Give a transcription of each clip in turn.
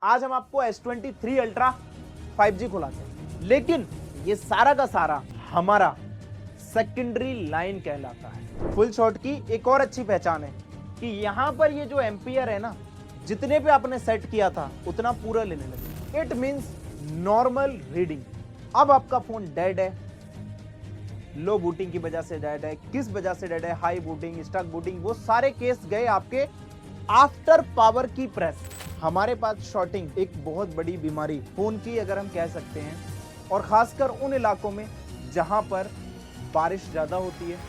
आज हम आपको S23 अल्ट्रा 5G खुलाते हैं, लेकिन ये सारा का सारा हमारा सेकेंडरी लाइन कहलाता है। फुल शॉट की एक और अच्छी पहचान है कि यहां पर ये जो एम्पियर है ना, जितने पे आपने सेट किया था उतना पूरा लेने लगे। It means normal reading. अब आपका फोन डेड है, लो बूटिंग की वजह से डेड है, किस वजह से डेड है, हाई बूटिंग, स्टक बूटिंग, वो सारे केस गए आपके आफ्टर पावर की प्रेस। हमारे पास शॉर्टिंग एक बहुत बड़ी बीमारी फोन की अगर हम कह सकते हैं, और खासकर उन इलाकों में जहां पर बारिश ज्यादा होती है,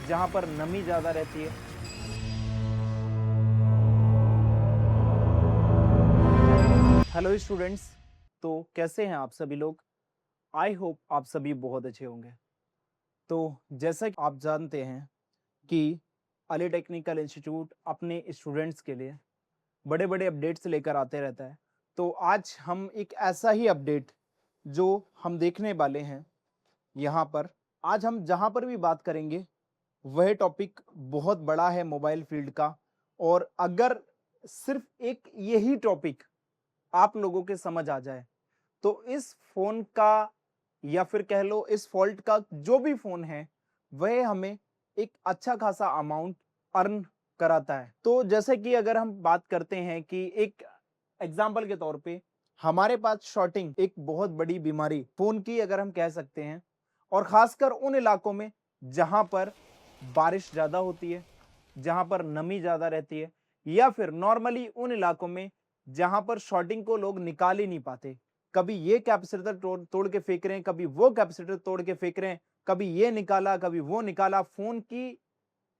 जहां पर नमी ज्यादा रहती है। हेलो स्टूडेंट्स, तो कैसे हैं आप सभी लोग? आई होप आप सभी बहुत अच्छे होंगे। तो जैसा कि आप जानते हैं कि अली टेक्निकल इंस्टीट्यूट अपने स्टूडेंट्स के लिए बड़े बड़े अपडेट्स लेकर आते रहता है। तो आज हम एक ऐसा ही अपडेट जो हम देखने वाले हैं यहाँ पर, आज हम जहाँ पर भी बात करेंगे वह टॉपिक बहुत बड़ा है मोबाइल फील्ड का। और अगर सिर्फ एक यही टॉपिक आप लोगों के समझ आ जाए तो इस फोन का या फिर कह लो इस फॉल्ट का जो भी फोन है वह हमें एक अच्छा खासा अमाउंट अर्न कराता है। तो जैसे कि अगर हम बात करते हैं कि एक एग्जाम्पल के तौर पे हमारे पास शॉर्टिंग एक बहुत बड़ी बीमारी फोन की अगर हम कह सकते हैं, और खासकर उन इलाकों में जहां पर बारिश ज्यादा होती है, जहां पर नमी ज्यादा रहती है, या फिर नॉर्मली उन इलाकों में जहां पर शॉर्टिंग को लोग निकाल ही नहीं पाते। कभी ये कैपेसिटर तोड़ के फेंक रहे हैं, कभी वो कैपेसिटर तोड़ के फेंक रहे हैं, कभी ये निकाला कभी वो निकाला, फोन की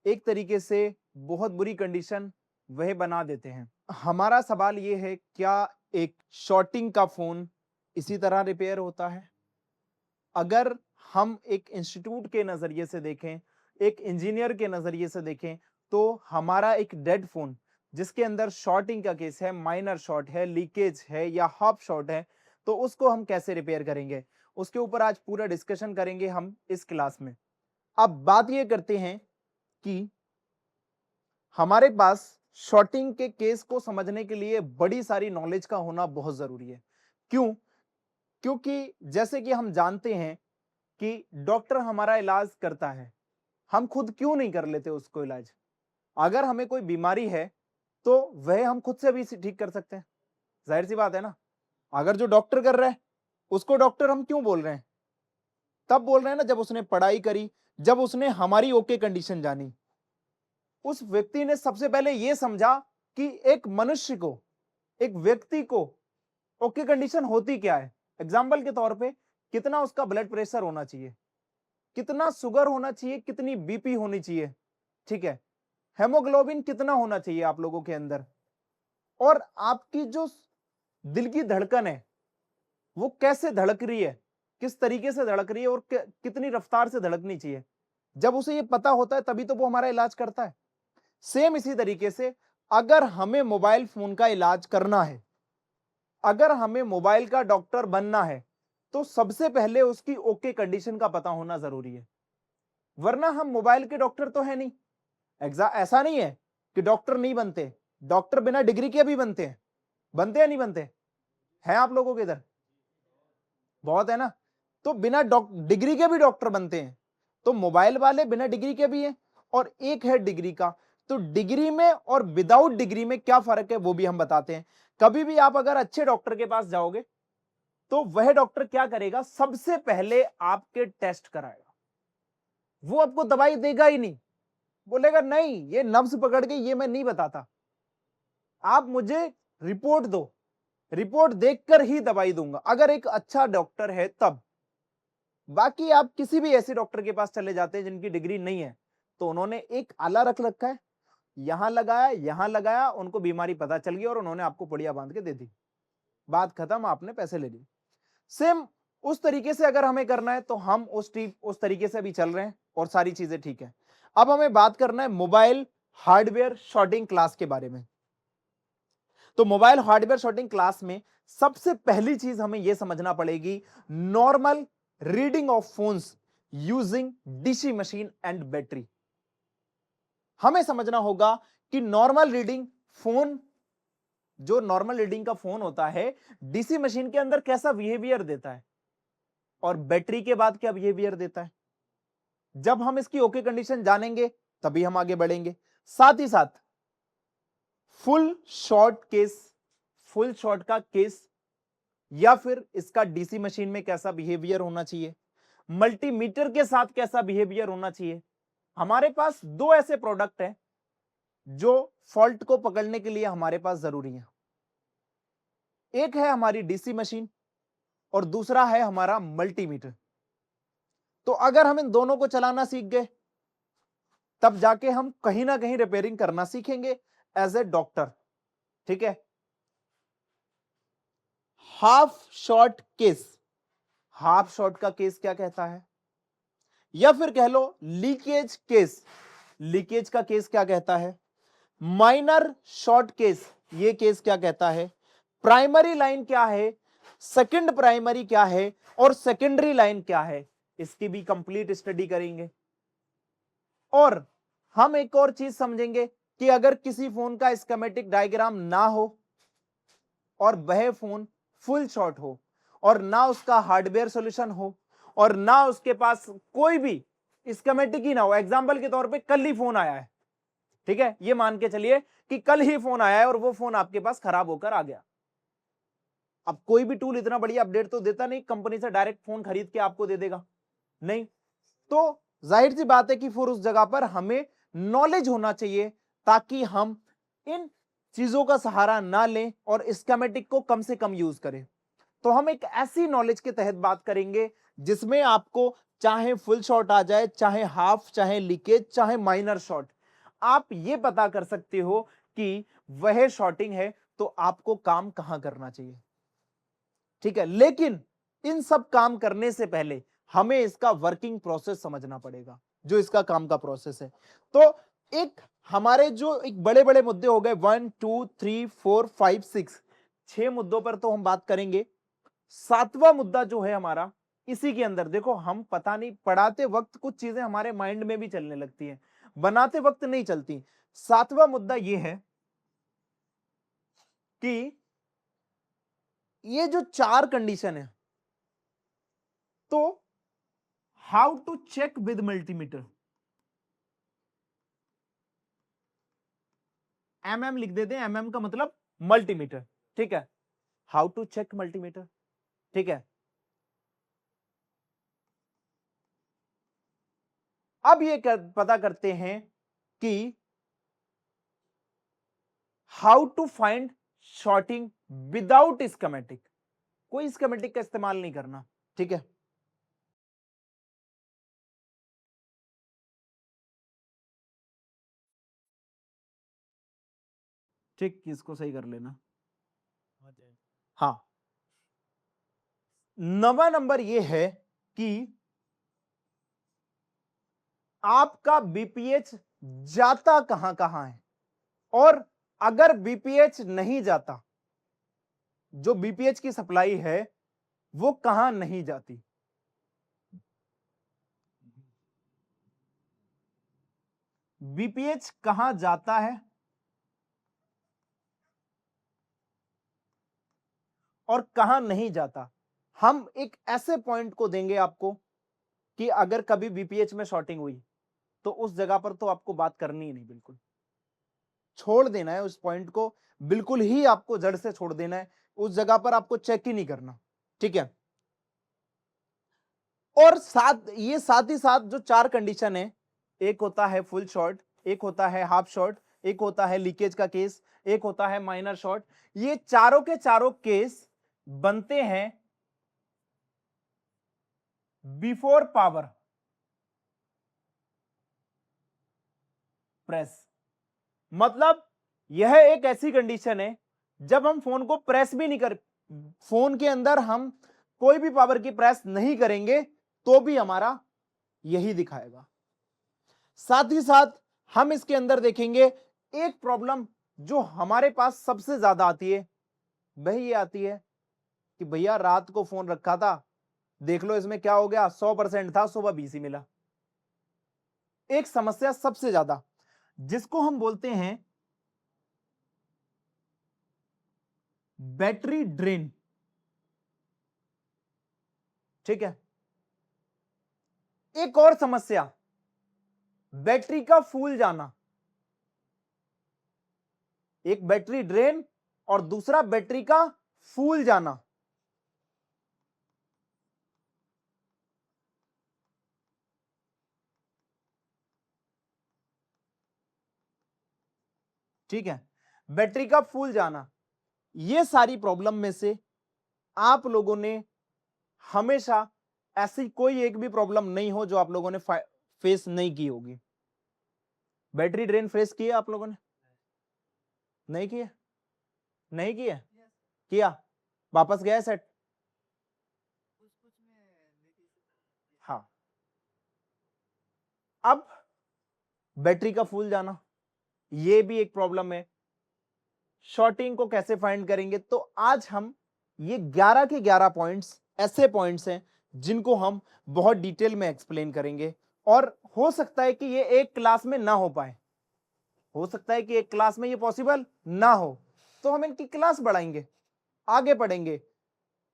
एक तरीके से बहुत बुरी कंडीशन वह बना देते हैं। हमारा सवाल ये है, क्या एक शॉर्टिंग का फोन इसी तरह रिपेयर होता है? अगर हम एक इंस्टीट्यूट के नजरिए से देखें, एक इंजीनियर के नजरिए से देखें, तो हमारा एक डेड फोन जिसके अंदर शॉर्टिंग का केस है, माइनर शॉर्ट है, लीकेज है या हाफ शॉर्ट है, तो उसको हम कैसे रिपेयर करेंगे, उसके ऊपर आज पूरा डिस्कशन करेंगे हम इस क्लास में। अब बात ये करते हैं कि हमारे पास शॉर्टिंग के केस को समझने के लिए बड़ी सारी नॉलेज का होना बहुत जरूरी है। क्यों? क्योंकि जैसे कि हम जानते हैं कि डॉक्टर हमारा इलाज करता है, हम खुद क्यों नहीं कर लेते उसको इलाज? अगर हमें कोई बीमारी है तो वह हम खुद से भी ठीक कर सकते हैं, जाहिर सी बात है ना। अगर जो डॉक्टर कर रहा है उसको डॉक्टर हम क्यों बोल रहे हैं? तब बोल रहे हैं ना जब उसने पढ़ाई करी, जब उसने हमारी ओके कंडीशन जानी। उस व्यक्ति ने सबसे पहले यह समझा कि एक मनुष्य को, एक व्यक्ति को ओके कंडीशन होती क्या है। एग्जाम्पल के तौर पे कितना उसका ब्लड प्रेशर होना चाहिए, कितना शुगर होना चाहिए, कितनी बीपी होनी चाहिए, ठीक है, हेमोग्लोबिन कितना होना चाहिए आप लोगों के अंदर, और आपकी जो दिल की धड़कन है वो कैसे धड़क रही है, किस तरीके से धड़क रही है, और कितनी रफ्तार से धड़कनी चाहिए। जब उसे ये पता होता है तभी तो वो हमारा इलाज करता है। सेम इसी तरीके से अगर हमें मोबाइल फोन का इलाज करना है, अगर हमें मोबाइल का डॉक्टर बनना है, तो सबसे पहले उसकी ओके कंडीशन का पता होना जरूरी है, वरना हम मोबाइल के डॉक्टर तो है नहीं। ऐसा नहीं है कि डॉक्टर नहीं बनते, डॉक्टर बिना डिग्री के भी बनते हैं। बनते हैं नहीं बनते हैं आप लोगों के इधर? बहुत है ना। तो बिना डिग्री के भी डॉक्टर बनते हैं, तो मोबाइल वाले बिना डिग्री के भी हैं, और एक है डिग्री का। तो डिग्री में और विदाउट डिग्री में क्या फर्क है वो भी हम बताते हैं। कभी भी आप अगर अच्छे डॉक्टर के पास जाओगे तो वह डॉक्टर क्या करेगा, सबसे पहले आपके टेस्ट कराएगा। वो आपको दवाई देगा ही नहीं, बोलेगा नहीं ये नब्ज पकड़ के ये मैं नहीं बताता, आप मुझे रिपोर्ट दो, रिपोर्ट देखकर ही दवाई दूंगा, अगर एक अच्छा डॉक्टर है तब। बाकी आप किसी भी ऐसे डॉक्टर के पास चले जाते हैं जिनकी डिग्री नहीं है, तो उन्होंने एक आला रख रखा है, यहां लगाया, उनको बीमारी पता चल गई और उन्होंने आपको पुड़िया बांध के दे दी, बात खत्म, आपने पैसे ले लिए। सेम उस तरीके से अगर हमें करना है तो हम उस तरीके से भी चल रहे हैं और सारी चीजें ठीक है। अब हमें बात करना है मोबाइल हार्डवेयर शॉर्टिंग क्लास के बारे में। तो मोबाइल हार्डवेयर शॉर्टिंग क्लास में सबसे पहली चीज हमें यह समझना पड़ेगी, normal reading of phones using DC machine and battery. हमें समझना होगा कि नॉर्मल रीडिंग फोन जो नॉर्मल रीडिंग का फोन होता है डीसी मशीन के अंदर कैसा बिहेवियर देता है और बैटरी के बाद क्या बिहेवियर देता है। जब हम इसकी ओके कंडीशन जानेंगे तभी हम आगे बढ़ेंगे। साथ ही साथ फुल शॉर्ट का केस या फिर इसका डीसी मशीन में कैसा बिहेवियर होना चाहिए, मल्टीमीटर के साथ कैसा बिहेवियर होना चाहिए। हमारे पास दो ऐसे प्रोडक्ट हैं जो फॉल्ट को पकड़ने के लिए हमारे पास जरूरी है। एक है हमारी डीसी मशीन और दूसरा है हमारा मल्टीमीटर। तो अगर हम इन दोनों को चलाना सीख गए तब जाके हम कहीं ना कहीं रिपेयरिंग करना सीखेंगे एज ए डॉक्टर। ठीक है। Half short case, half short का केस क्या कहता है, या फिर कह लो लीकेज केस, लीकेज का केस क्या कहता है, माइनर शॉर्ट केस, ये केस क्या कहता है, प्राइमरी लाइन क्या है, सेकंड प्राइमरी क्या है और सेकेंडरी लाइन क्या है, इसकी भी कंप्लीट स्टडी करेंगे। और हम एक और चीज समझेंगे कि अगर किसी फोन का स्कीमेटिक डायग्राम ना हो और वह फोन फुल शॉर्ट हो और ना उसका हार्डवेयर सॉल्यूशन हो और ना उसके पास कोई भी स्कीमेटिक ही ना हो, एग्जांपल के तौर पे कल ही फोन आया है, ठीक है, ये मान के चलिए कि कल ही फोन आया है और वो फोन आपके पास खराब होकर आ गया। अब कोई भी टूल इतना बढ़िया अपडेट तो देता नहीं, कंपनी से डायरेक्ट फोन खरीद के आपको दे देगा नहीं। तो जाहिर सी बात है कि फिर उस जगह पर हमें नॉलेज होना चाहिए ताकि हम इन चीजों का सहारा ना लें और स्कीमेटिक को कम से कम यूज करें। तो हम एक ऐसी नॉलेज के तहत बात करेंगे जिसमें आपको चाहे फुल शॉट आ जाए, चाहे हाफ, चाहे लीकेज, चाहे माइनर शॉट, आप ये पता कर सकते हो कि वह शॉर्टिंग है तो आपको काम कहां करना चाहिए। ठीक है, लेकिन इन सब काम करने से पहले हमें इसका वर्किंग प्रोसेस समझना पड़ेगा, जो इसका काम का प्रोसेस है। तो एक हमारे जो एक बड़े बड़े मुद्दे हो गए 1 2 3 4 5 6, 6 मुद्दों पर तो हम बात करेंगे। सातवां मुद्दा जो है हमारा, इसी के अंदर देखो, हम पता नहीं पढ़ाते वक्त कुछ चीजें हमारे माइंड में भी चलने लगती हैं, बनाते वक्त नहीं चलती। सातवां मुद्दा यह है कि ये जो 4 कंडीशन है, तो how to check with multimeter, MM लिख देते हैं, एमएम का मतलब मल्टीमीटर। ठीक है, हाउ टू चेक मल्टीमीटर। ठीक है, अब ये पता करते हैं कि how to find shorting without schematic, कोई स्कीमेटिक का इस्तेमाल नहीं करना। ठीक है, ठीक, इसको सही कर लेना। हाँ, नवा नंबर यह है कि आपका बीपीएच जाता कहां कहां है, और अगर बीपीएच नहीं जाता, जो बीपीएच की सप्लाई है वो कहां नहीं जाती। बीपीएच कहां जाता है और कहां नहीं जाता, हम एक ऐसे पॉइंट को देंगे आपको कि अगर कभी बीपीएच में शॉर्टिंग हुई तो उस जगह पर तो आपको बात करनी ही नहीं, बिल्कुल छोड़ देना है उस पॉइंट को, बिल्कुल ही आपको जड़ से छोड़ देना है, उस जगह पर आपको चेक ही नहीं करना। ठीक है, और साथ ही साथ जो 4 कंडीशन है, एक होता है फुल शॉर्ट, एक होता है हाफ शॉर्ट, एक होता है लीकेज का केस, एक होता है माइनर शॉर्ट, ये चारों के चारों केस बनते हैं बिफोर पावर प्रेस। मतलब यह एक ऐसी कंडीशन है जब हम फोन को प्रेस भी नहीं कर, फोन के अंदर हम कोई भी पावर की प्रेस नहीं करेंगे तो भी हमारा यही दिखाएगा। साथ ही साथ हम इसके अंदर देखेंगे एक प्रॉब्लम जो हमारे पास सबसे ज्यादा आती है, वही ये आती है कि भैया रात को फोन रखा था, देख लो इसमें क्या हो गया, 100% था, सुबह 20 ही मिला। एक समस्या सबसे ज्यादा जिसको हम बोलते हैं बैटरी ड्रेन, ठीक है। एक और समस्या, बैटरी का फूल जाना। एक बैटरी ड्रेन और दूसरा बैटरी का फूल जाना। ठीक है, बैटरी का फूल जाना। ये सारी प्रॉब्लम में से आप लोगों ने हमेशा, ऐसी कोई एक भी प्रॉब्लम नहीं हो जो आप लोगों ने फेस नहीं की होगी। बैटरी ड्रेन फेस किया आप लोगों ने? नहीं किया? नहीं किया? किया? वापस गया सेट? हाँ। अब बैटरी का फूल जाना, ये भी एक प्रॉब्लम है। शॉर्टिंग को कैसे फाइंड करेंगे? तो आज हम ये 11 के 11 पॉइंट्स ऐसे पॉइंट्स हैं जिनको हम बहुत डिटेल में एक्सप्लेन करेंगे, और हो सकता है कि ये एक क्लास में ना हो पाए, हो सकता है कि एक क्लास में ये पॉसिबल ना हो, तो हम इनकी क्लास बढ़ाएंगे, आगे पढ़ेंगे।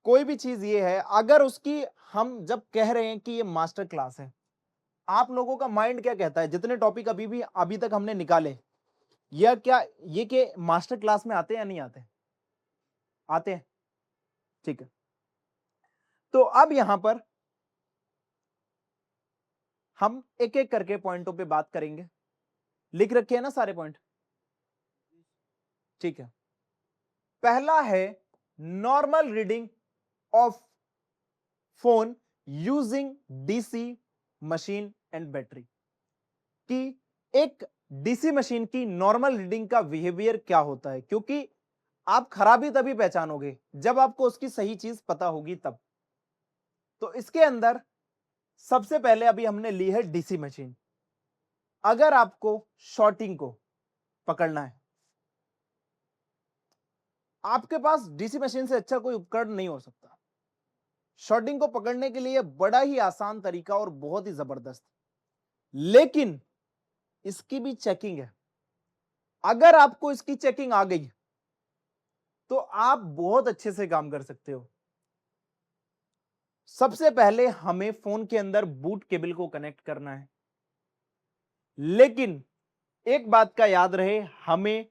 कोई भी चीज ये है, अगर उसकी हम जब कह रहे हैं कि ये मास्टर क्लास है, आप लोगों का माइंड क्या कहता है? जितने टॉपिक अभी तक हमने निकाले, या क्या ये के मास्टर क्लास में आते हैं या नहीं आते? आते हैं, ठीक है। तो अब यहां पर हम एक एक करके पॉइंटों पे बात करेंगे। लिख रखे हैं ना सारे पॉइंट? ठीक है। पहला है normal reading of phone using DC machine and battery, कि एक डीसी मशीन की नॉर्मल रीडिंग का बिहेवियर क्या होता है, क्योंकि आप खराबी तभी पहचानोगे जब आपको उसकी सही चीज पता होगी तब। तो इसके अंदर सबसे पहले अभी हमने ली है डीसी मशीन। अगर आपको शॉर्टिंग को पकड़ना है, आपके पास डीसी मशीन से अच्छा कोई उपकरण नहीं हो सकता। शॉर्टिंग को पकड़ने के लिए बड़ा ही आसान तरीका और बहुत ही जबरदस्त, लेकिन इसकी भी चेकिंग है। अगर आपको इसकी चेकिंग आ गई तो आप बहुत अच्छे से काम कर सकते हो। सबसे पहले हमें फोन के अंदर बूट केबल को कनेक्ट करना है, लेकिन एक बात का याद रहे, हमें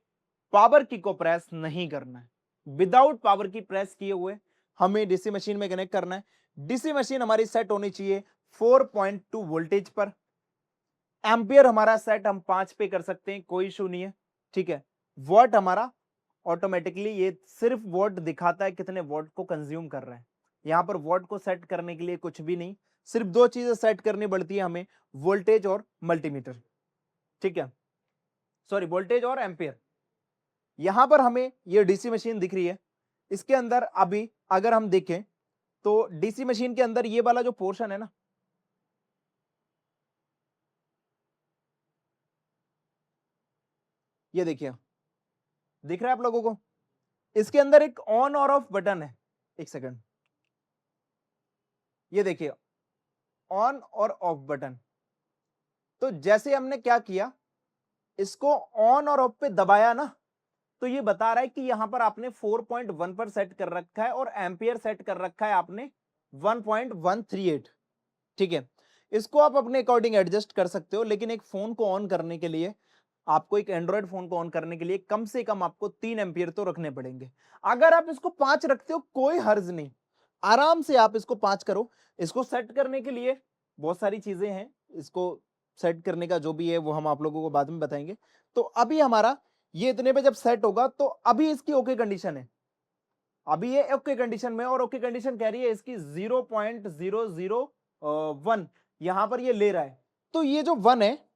पावर की को प्रेस नहीं करना है। विदाउट पावर की प्रेस किए हुए हमें डीसी मशीन में कनेक्ट करना है। डीसी मशीन हमारी सेट होनी चाहिए 4.2 वोल्टेज पर। एम्पियर हमारा सेट हम 5 पे कर सकते हैं, कोई इशू नहीं है, ठीक है। वॉट हमारा ऑटोमेटिकली ये सिर्फ वॉट दिखाता है, कितने वॉट को कंज्यूम कर रहे हैं। यहां पर वॉट को सेट करने के लिए कुछ भी नहीं, सिर्फ दो चीजें सेट करनी पड़ती है हमें, वोल्टेज और मल्टीमीटर, ठीक है। सॉरी, वोल्टेज और एम्पियर। यहां पर हमें ये डीसी मशीन दिख रही है, इसके अंदर अभी अगर हम देखें तो डीसी मशीन के अंदर ये वाला जो पोर्शन है ना, ये देखिए, दिख रहा है आप लोगों को? इसके अंदर एक ऑन और ऑफ बटन है। एक सेकंड, ये देखिए, ऑन और ऑफ बटन। तो जैसे हमने क्या किया, इसको ऑन और ऑफ पे दबाया ना, तो ये बता रहा है कि यहां पर आपने 4.1 पर सेट कर रखा है और एम्पियर सेट कर रखा है आपने 1.138, ठीक है। इसको आप अपने अकॉर्डिंग एडजस्ट कर सकते हो, लेकिन एक फोन को ऑन करने के लिए आपको, एक एंड्रॉयड फोन को ऑन करने के लिए कम से कम आपको 3 एम्पियर तो रखने पड़ेंगे। अगर आप इसको 5 रखते हो कोई हर्ज नहीं, आराम से आप इसको 5 करो। इसको सेट करने के लिए बहुत सारी चीजें हैं, इसको सेट करने का जो भी है वो हम आप लोगों को बाद में बताएंगे। तो अभी हमारा ये इतने पे जब सेट होगा तो अभी इसकी ओके कंडीशन है, अभी ये ओके कंडीशन में, और ओके कंडीशन कह रही है इसकी 0.001 यहां पर ये ले रहा है। तो ये जो 1 है,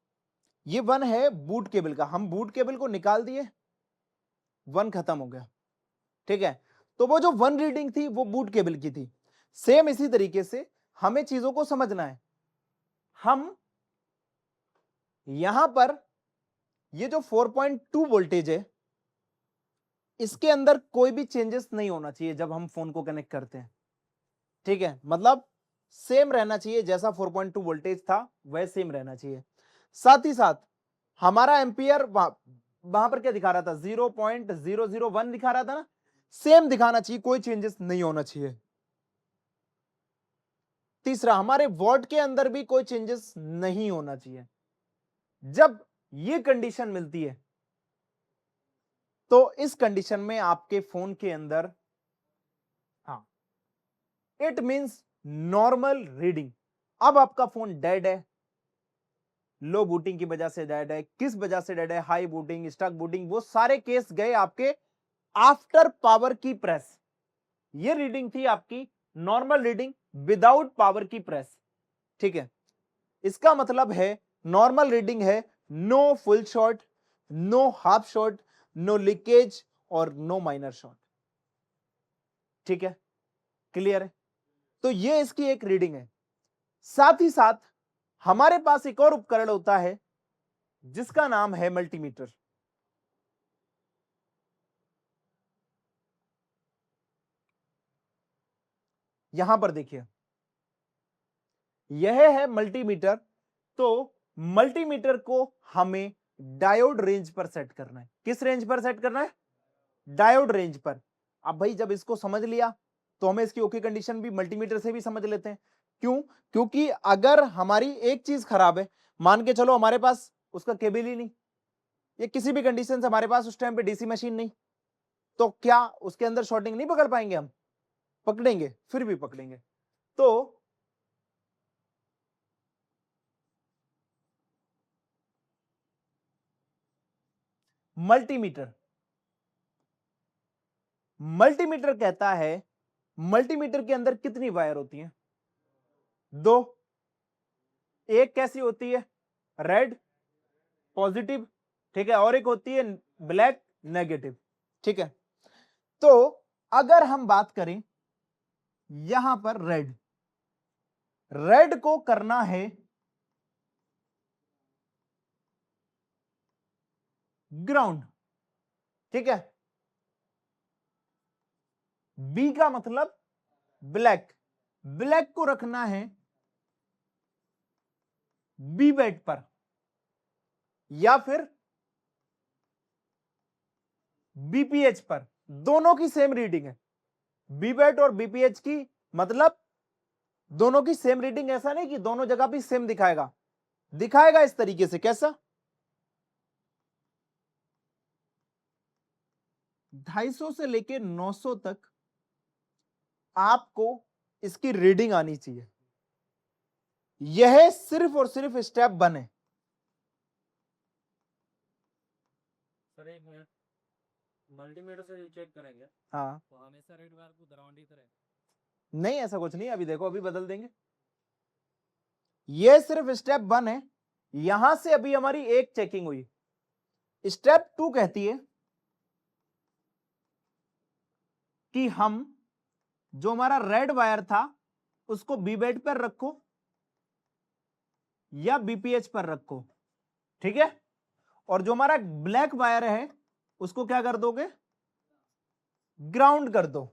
ये 1 है बूट केबल का, हम बूट केबल को निकाल दिए, 1 खत्म हो गया, ठीक है। तो वो जो 1 रीडिंग थी वो बूट केबल की थी। सेम इसी तरीके से हमें चीजों को समझना है। हम यहां पर ये जो 4.2 वोल्टेज है, इसके अंदर कोई भी चेंजेस नहीं होना चाहिए जब हम फोन को कनेक्ट करते हैं, ठीक है। मतलब सेम रहना चाहिए, जैसा 4.2 वोल्टेज था वह सेम रहना चाहिए। साथ ही साथ हमारा एम्पियर वहां पर क्या दिखा रहा था, 0.001 दिखा रहा था ना, सेम दिखाना चाहिए, कोई चेंजेस नहीं होना चाहिए। तीसरा, हमारे वॉट के अंदर भी कोई चेंजेस नहीं होना चाहिए। जब ये कंडीशन मिलती है तो इस कंडीशन में आपके फोन के अंदर, हाँ, इट मींस नॉर्मल रीडिंग। अब आपका फोन डेड है, लो बूटिंग की वजह से डेड है। किस वजह से डेड है? हाई बूटिंग, स्टक बूटिंग, वो सारे केस गए आपके आफ्टर पावर की प्रेस। ये रीडिंग थी आपकी नॉर्मल रीडिंग विदाउट पावर की प्रेस, ठीक है। इसका मतलब है नॉर्मल रीडिंग है, no full short, no half short, no leakage और नो माइनर शॉट, ठीक है, क्लियर है। तो ये इसकी एक रीडिंग है। साथ ही साथ हमारे पास एक और उपकरण होता है जिसका नाम है मल्टीमीटर। यहां पर देखिए, यह है मल्टीमीटर। तो मल्टीमीटर को हमें डायोड रेंज पर सेट करना है। किस रेंज पर सेट करना है? डायोड रेंज पर। अब भाई जब इसको समझ लिया तो हमें इसकी ओके कंडीशन भी मल्टीमीटर से भी समझ लेते हैं। क्यों? क्योंकि अगर हमारी एक चीज खराब है, मान के चलो हमारे पास उसका केबल ही नहीं, ये किसी भी कंडीशन से हमारे पास उस टाइम पे डीसी मशीन नहीं, तो क्या उसके अंदर शॉर्टिंग नहीं पकड़ पाएंगे? हम पकड़ेंगे, फिर भी पकड़ेंगे। तो मल्टीमीटर, मल्टीमीटर कहता है मल्टीमीटर के अंदर कितनी वायर होती हैं? दो। एक कैसी होती है? रेड पॉजिटिव, ठीक है, और एक होती है ब्लैक नेगेटिव, ठीक है। तो अगर हम बात करें यहां पर रेड, रेड को करना है ग्राउंड, ठीक है। बी का मतलब ब्लैक, ब्लैक को रखना है बी बेड पर, या फिर बीपीएच पर। दोनों की सेम रीडिंग है, बी बेड और बीपीएच की, मतलब दोनों की सेम रीडिंग। ऐसा नहीं कि दोनों जगह भी सेम दिखाएगा, दिखाएगा इस तरीके से। कैसा? 250 से लेके 900 तक आपको इसकी रीडिंग आनी चाहिए। यह सिर्फ और सिर्फ स्टेप 1 है। सर एक मिनट, मल्टीमीटर से चेक करेंगे हाँ, तो हमेशा रेड वायर को ग्राउंड ही करें? नहीं ऐसा कुछ नहीं, अभी देखो, अभी बदल देंगे। यह सिर्फ स्टेप 1 है। यहां से अभी हमारी एक चेकिंग हुई। स्टेप 2 कहती है कि हम जो हमारा रेड वायर था उसको बी बेड पर रखो या बीपीएच पर रखो, ठीक है। और जो हमारा ब्लैक वायर है उसको क्या कर दोगे? ग्राउंड कर दो,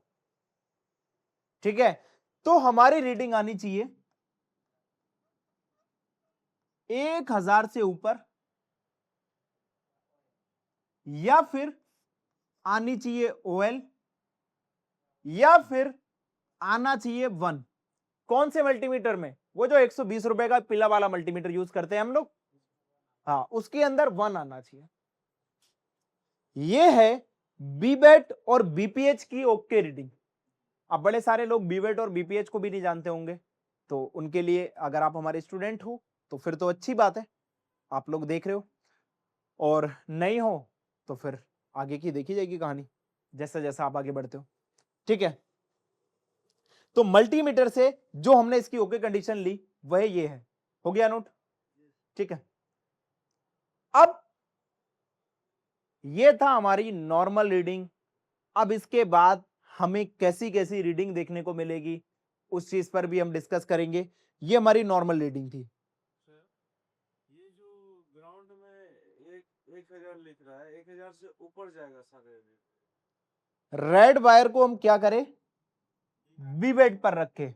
ठीक है। तो हमारी रीडिंग आनी चाहिए 1000 से ऊपर, या फिर आनी चाहिए ओएल, या फिर आना चाहिए 1। कौन से मल्टीमीटर में? वो जो 120 रुपए का पीला वाला मल्टीमीटर यूज करते हैं हम लोग, हाँ, उसके अंदर 1 आना चाहिए। ये है बीबेट और बीपीएच की ओके रीडिंग। अब बड़े सारे लोग बीबेट और बीपीएच को भी नहीं जानते होंगे, तो उनके लिए अगर आप हमारे स्टूडेंट हो तो फिर तो अच्छी बात है, आप लोग देख रहे हो। और नहीं हो तो फिर आगे की देखी जाएगी कहानी, जैसा जैसा आप आगे बढ़ते हो, ठीक है। तो मल्टीमीटर से जो हमने इसकी ओके कंडीशन ली वह ये है। हो गया नोट? ठीक है। अब ये था हमारी नॉर्मल रीडिंग। अब इसके बाद हमें कैसी कैसी रीडिंग देखने को मिलेगी उस चीज पर भी हम डिस्कस करेंगे। ये हमारी नॉर्मल रीडिंग थी। सर ये जो ग्राउंड में 1000 लिख रहा है, 1000 से ऊपर जाएगा सारे रेड वायर को हम क्या करें? बी बेड पर रखे,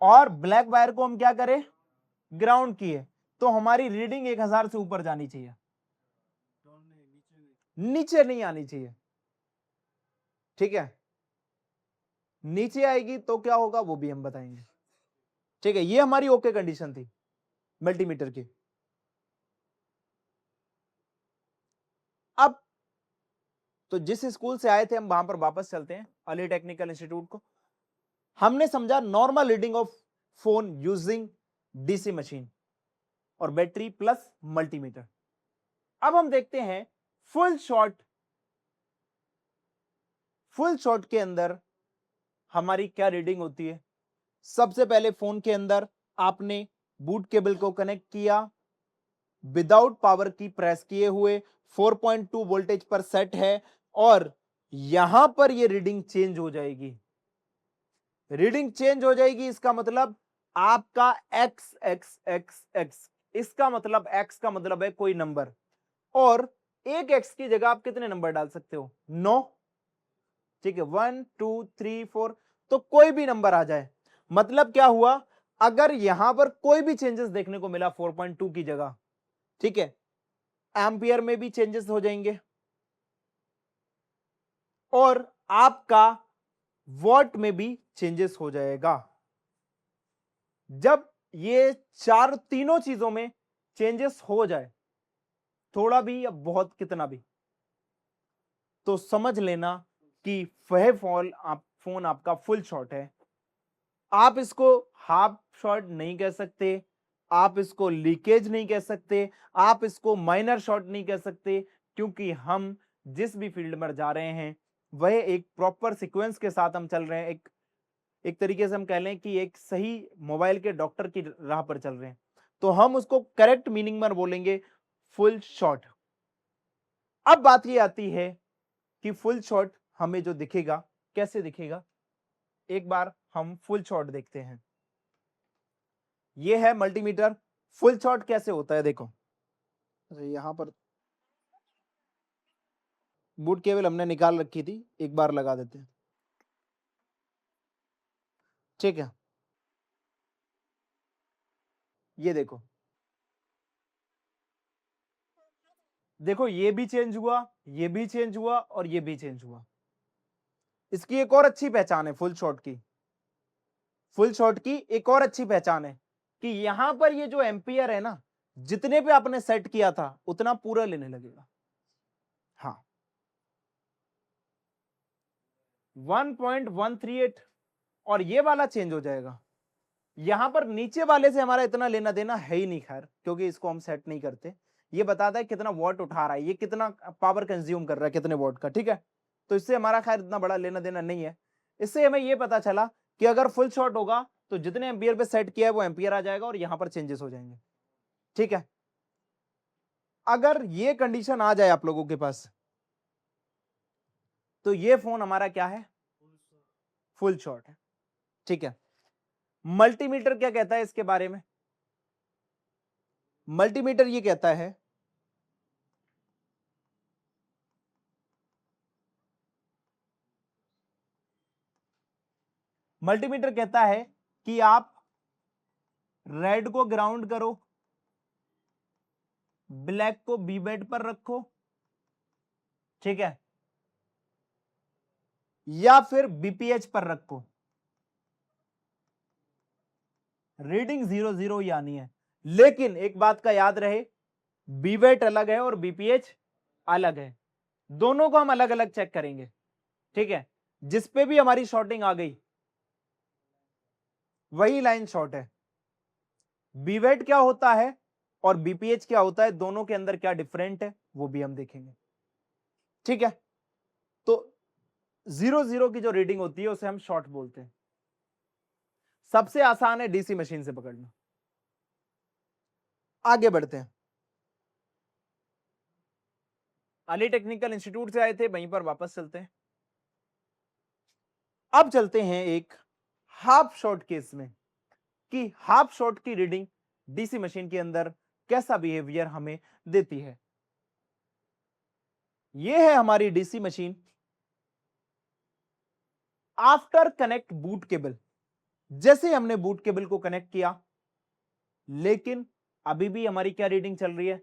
और ब्लैक वायर को हम क्या करें? ग्राउंड किए। तो हमारी रीडिंग 1000 से ऊपर जानी चाहिए, नीचे नीचे नहीं आनी चाहिए, ठीक है। नीचे आएगी तो क्या होगा वो भी हम बताएंगे। ठीक है, ये हमारी ओके कंडीशन थी मल्टीमीटर की। अब तो जिस स्कूल से आए थे हम वहां पर वापस चलते हैं, अली टेक्निकल इंस्टीट्यूट को। हमने समझा normal reading of phone using DC machine और बैटरी प्लस मल्टीमीटर। अब हम देखते हैं फुल शॉट। फुल शॉट के अंदर हमारी क्या रीडिंग होती है। सबसे पहले फोन के अंदर आपने बूट केबल को कनेक्ट किया, विदाउट पावर की प्रेस किए हुए 4.2 वोल्टेज पर सेट है, और यहां पर ये रीडिंग चेंज हो जाएगी। रीडिंग चेंज हो जाएगी, इसका मतलब आपका एक्स एक्स एक्स एक्स, इसका मतलब एक्स का मतलब है कोई नंबर, और एक एक्स की जगह आप कितने नंबर डाल सकते हो, 9। ठीक है, 1 2 3 4, तो कोई भी नंबर आ जाए। मतलब क्या हुआ, अगर यहां पर कोई भी चेंजेस देखने को मिला 4.2 की जगह, ठीक है, एम्पियर में भी चेंजेस हो जाएंगे और आपका वॉट में भी चेंजेस हो जाएगा। जब ये चार तीनों चीजों में चेंजेस हो जाए, थोड़ा भी या बहुत कितना भी, तो समझ लेना कि वह फोन आपका फुल शॉट है। आप इसको हाफ शॉट नहीं कह सकते, आप इसको लीकेज नहीं कह सकते, आप इसको माइनर शॉट नहीं कह सकते, क्योंकि हम जिस भी फील्ड में जा रहे हैं वह एक प्रॉपर सीक्वेंस के साथ हम चल रहे हैं। एक तरीके से हम कह लें कि एक सही मोबाइल के डॉक्टर की राह पर चल रहे हैं, तो हम उसको करेक्ट मीनिंग में बोलेंगे फुल शॉट। अब बात ये आती है कि फुल शॉट हमें जो दिखेगा कैसे दिखेगा। एक बार हम फुल शॉट देखते हैं। ये है मल्टीमीटर। फुल शॉट कैसे होता है देखो, यहां पर बूट केबल हमने निकाल रखी थी, एक बार लगा देते हैं। ठीक है, ये देखो, देखो ये भी चेंज हुआ, ये भी चेंज हुआ और ये भी चेंज हुआ। इसकी एक और अच्छी पहचान है फुल शॉट की। फुल शॉट की एक और अच्छी पहचान है कि यहां पर ये जो एम्पियर है ना, जितने पे आपने सेट किया था उतना पूरा लेने लगेगा। हाँ, 1.138, और ये वाला चेंज हो जाएगा। यहां पर नीचे वाले से हमारा इतना लेना देना है ही नहीं, खैर, क्योंकि इसको हम सेट नहीं करते। ये बताता है कितना वॉट उठा रहा है, ये कितना पावर कंज्यूम कर रहा है, कितने वॉट का। ठीक है, तो इससे हमारा खैर इतना बड़ा लेना देना नहीं है। इससे हमें ये पता चला कि अगर फुल शॉट होगा तो जितने एम्पियर पे सेट किया है वो एम्पियर आ जाएगा और यहां पर चेंजेस हो जाएंगे। ठीक है, अगर ये कंडीशन आ जाए आप लोगों के पास, तो ये फोन हमारा क्या है, फुल शॉट है। ठीक है, मल्टीमीटर क्या कहता है इसके बारे में। मल्टीमीटर ये कहता है मल्टीमीटर कहता है कि आप रेड को ग्राउंड करो, ब्लैक को बी बेड पर रखो, ठीक है, या फिर बीपीएच पर रखो, रीडिंग 0 0 ही आनी है। लेकिन एक बात का याद रहे, बीवेट अलग है और बीपीएच अलग है, दोनों को हम अलग अलग चेक करेंगे। ठीक है, जिस पे भी हमारी शॉर्टिंग आ गई वही लाइन शॉर्ट है। बीवेट क्या होता है और बीपीएच क्या होता है, दोनों के अंदर क्या डिफरेंट है वो भी हम देखेंगे। ठीक है, तो 0 0 की जो रीडिंग होती है उसे हम शॉर्ट बोलते हैं। सबसे आसान है डीसी मशीन से पकड़ना। आगे बढ़ते हैं। अली टेक्निकल इंस्टीट्यूट से आए थे, वहीं पर वापस चलते हैं। अब चलते हैं एक हाफ शॉर्ट केस में कि हाफ शॉर्ट की रीडिंग डीसी मशीन के अंदर कैसा बिहेवियर हमें देती है। यह है हमारी DC machine. After connect boot cable, जैसे हमने बूट केबल को कनेक्ट किया, लेकिन अभी भी हमारी क्या रीडिंग चल रही है,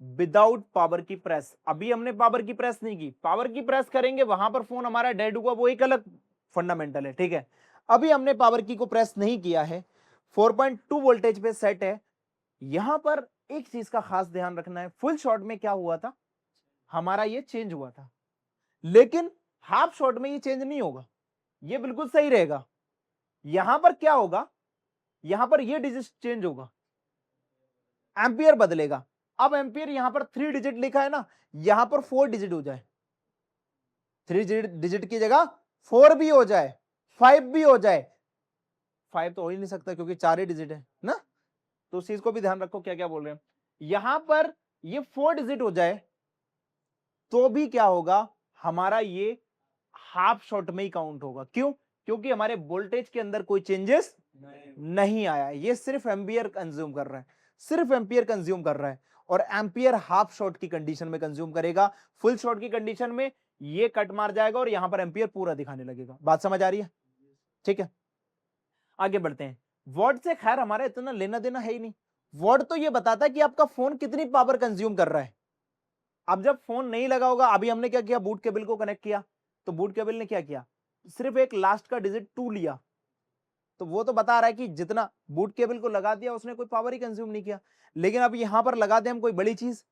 विदाउट पावर की प्रेस। अभी हमने पावर की प्रेस नहीं की, पावर की प्रेस करेंगे वहां पर फोन हमारा डेड हुआ, वो एक अलग फंडामेंटल है, ठीक है। अभी हमने पावर की को प्रेस नहीं किया है, 4.2 वोल्टेज पे सेट है। यहां पर एक चीज का खास ध्यान रखना है, फुल शॉट में क्या हुआ था, हमारा ये चेंज हुआ था, लेकिन हाफ शॉट में ये चेंज नहीं होगा, ये बिल्कुल सही रहेगा। यहां पर क्या होगा, यहां पर ये डिजिट चेंज होगा, एम्पियर बदलेगा। अब एम्पियर यहां पर 3 डिजिट लिखा है ना, यहां पर 4 डिजिट हो जाए, 3 डिजिट की जगह 4 भी हो जाए, 5 भी हो जाए। 5 तो हो ही नहीं सकता क्योंकि 4 ही डिजिट है ना, तो उस चीज को भी ध्यान रखो क्या क्या बोल रहे हैं। यहां पर ये 4 डिजिट हो जाए तो भी क्या होगा, हमारा ये हाफ शॉट में ही काउंट होगा। क्यों? क्योंकि हमारे वोल्टेज के अंदर कोई चेंजेस नहीं आया है, ये सिर्फ एम्पियर कंज्यूम कर रहा है, सिर्फ एम्पियर कंज्यूम कर रहा है। और एम्पियर हाफ शॉट की कंडीशन में कंज्यूम करेगा, फुल शॉट की कंडीशन में ये कट मार जाएगा और यहां पर एम्पियर पूरा दिखाने लगेगा। बात समझ आ रही है? ठीक है, आगे बढ़ते हैं। वॉट से खैर हमारा इतना लेना देना है ही नहीं, वॉट तो ये बताता है कि आपका फोन कितनी पावर कंज्यूम कर रहा है। अब जब फोन नहीं लगा होगा, अभी हमने क्या किया, बूट केबल को कनेक्ट किया, तो बूट केबल ने क्या किया, सिर्फ एक लास्ट का डिजिट 2 लिया, तो वो तो बता रहा है कि जितना बूट केबल को लगा दिया उसने कोई पावर ही कंज्यूम नहीं किया। लेकिन अब यहां पर लगा दे हम कोई बड़ी चीज,